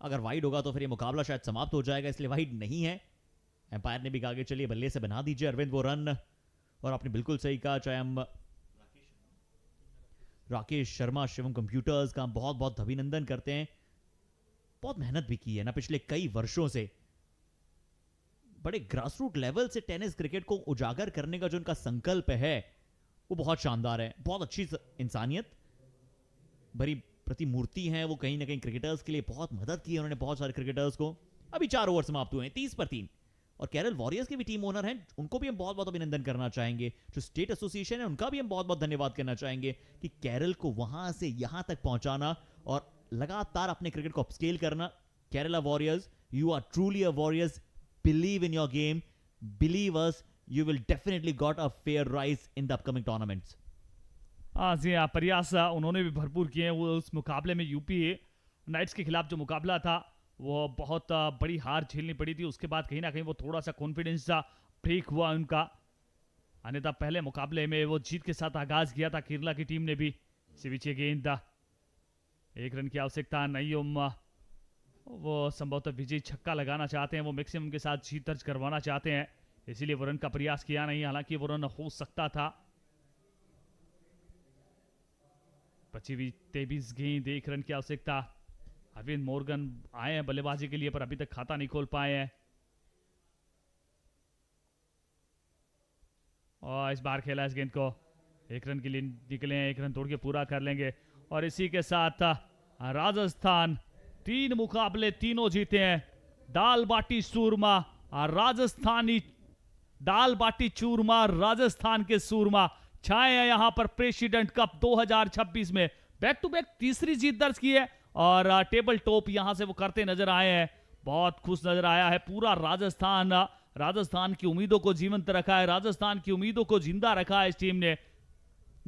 Speaker 2: अगर वाइड होगा तो फिर ये मुकाबला शायद समाप्त हो जाएगा, इसलिए वाइड नहीं है। एम्पायर ने भी कहा कि चलिए बल्ले से बना दीजिए अरविंद वो रन। और आपने बिल्कुल सही कहा, चाहे हम राकेश शर्मा, शिवम कंप्यूटर्स का बहुत बहुत अभिनंदन करते हैं। बहुत मेहनत भी की है ना पिछले कई वर्षों से। बड़े ग्रासरूट लेवल से टेनिस क्रिकेट को उजागर करने का जो उनका संकल्प है वो बहुत शानदार है। बहुत अच्छी इंसानियत भरी प्रतिमूर्ति है वो। कहीं ना कहीं क्रिकेटर्स के लिए बहुत मदद की है उन्होंने, बहुत सारे क्रिकेटर्स को। अभी 4 ओवर समाप्त हुए हैं, 30 पर 3। और केरल वॉरियर्स के भी टीम ओनर हैं, उनको भी हम बहुत बहुत अभिनंदन करना चाहेंगे। जो स्टेट एसोसिएशन है उनका भी हम बहुत बहुत धन्यवाद करना चाहेंगे कि केरल को वहां से यहां तक पहुंचाना और लगातार अपने क्रिकेट को अपस्केल करना। Kerala warriors, you are truly a warriors. Believe in your game, believe us, you will definitely got a fair rise in the upcoming tournaments.
Speaker 4: जी हाँ, प्रयास उन्होंने भी भरपूर किए हैं। वो उस मुकाबले में यूपी नाइट्स के खिलाफ जो मुकाबला था वो बहुत बड़ी हार झेलनी पड़ी थी। उसके बाद कहीं ना कहीं वो थोड़ा सा कॉन्फिडेंस ब्रेक हुआ उनका। अन्यथा पहले मुकाबले में वो जीत के साथ आगाज किया था केरला की टीम ने भी। पीछे गेंद, 1 रन की आवश्यकता। नयूम वो संभवतः विजय छक्का लगाना चाहते हैं, वो मैक्सिमम के साथ जीत दर्ज करवाना चाहते हैं, इसीलिए वो रन का प्रयास किया नहीं। हालांकि वो रन हो सकता था। 25-23 गेंद, 1 रन की आवश्यकता। अरविंद मोर्गन आए हैं बल्लेबाजी के लिए, पर अभी तक खाता नहीं खोल पाए हैं। और इस बार खेला इस गेंद को, 1 रन के लिए निकले हैं, 1 रन तोड़ के पूरा कर लेंगे। और इसी के साथ राजस्थान 3 मुकाबले तीनों जीते हैं। दाल बाटी चूरमा, राजस्थानी दाल बाटी चूरमा, राजस्थान के सूरमा छाए हैं यहां पर प्रेसिडेंट कप 2026 में। बैक टू बैक तीसरी जीत दर्ज की है और टेबल टॉप यहां से वो करते नजर आए हैं। बहुत खुश नजर आया है पूरा राजस्थान। राजस्थान की उम्मीदों को जीवंत रखा है, राजस्थान की उम्मीदों को जिंदा रखा है इस टीम ने।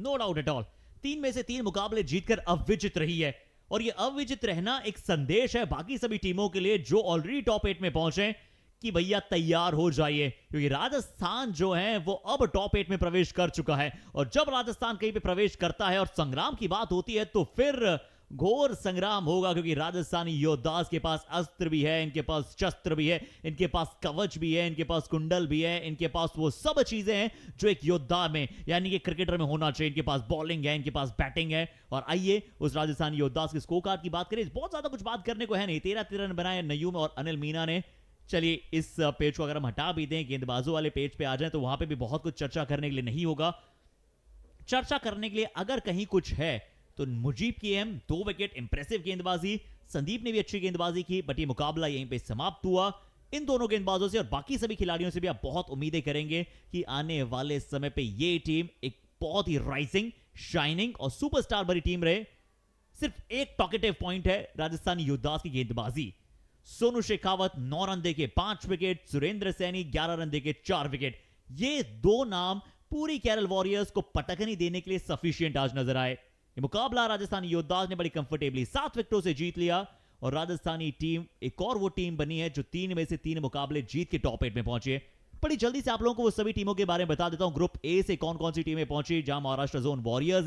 Speaker 2: नो डाउट एट ऑल, 3 में से 3 मुकाबले जीतकर अविजित रही है। और ये अविजित रहना एक संदेश है बाकी सभी टीमों के लिए जो ऑलरेडी टॉप 8 में पहुंचे कि भैया तैयार हो जाइए, क्योंकि राजस्थान जो है वो अब टॉप 8 में प्रवेश कर चुका है। और जब राजस्थान कहीं पे प्रवेश करता है और संग्राम की बात होती है तो फिर घोर संग्राम होगा, क्योंकि राजस्थानी योद्धास के पास अस्त्र भी है, इनके पास शस्त्र भी है, इनके पास कवच भी है, इनके पास कुंडल भी है, इनके पास वो सब चीजें हैं जो एक योद्धा में यानी कि क्रिकेटर में होना चाहिए। इनके पास बॉलिंग है, इनके पास बैटिंग है। और आइए उस राजस्थानी योद्धास के स्कोर कार्ड की बात करें। बहुत ज्यादा कुछ बात करने को है नहीं, 13 रन बनाए नयूम और अनिल मीना ने। चलिए इस पेज को अगर हम हटा भी दें, गेंदबाजों वाले पेज पे आ जाएं, तो वहां पे भी बहुत कुछ चर्चा करने के लिए नहीं होगा। चर्चा करने के लिए अगर कहीं कुछ है तो मुजीब की 2 विकेट, इंप्रेसिव गेंदबाजी। संदीप ने भी अच्छी गेंदबाजी की, बट ये मुकाबला यहीं पे समाप्त हुआ। इन दोनों गेंदबाजों से और बाकी सभी खिलाड़ियों से भी आप बहुत उम्मीदें करेंगे कि आने वाले समय पे ये टीम एक बहुत ही राइजिंग, शाइनिंग और सुपरस्टार भरी टीम रहे। सिर्फ एक टॉकेटिव पॉइंट है राजस्थानी योद्धास की गेंदबाजी। सोनू शेखावत 9 रन देके 5 विकेट, सुरेंद्र सैनी 11 रन देके 4 विकेट। ये 2 नाम पूरी केरल वॉरियर्स को पटकनी देने के लिए सफिशिएंट आज नजर आए। ये मुकाबला राजस्थानी योद्धास ने बड़ी कंफर्टेबली 7 विकेटों से जीत लिया और राजस्थानी टीम एक और वो टीम बनी है जो 3 में से 3 मुकाबले जीत के टॉप 8 में पहुंची है। बड़ी जल्दी से आप लोगों को वो सभी टीमों के बारे में बता देता हूं। ग्रुप ए से कौन कौन सी टीमें पहुंची, जहां महाराष्ट्र जोन वॉरियर्स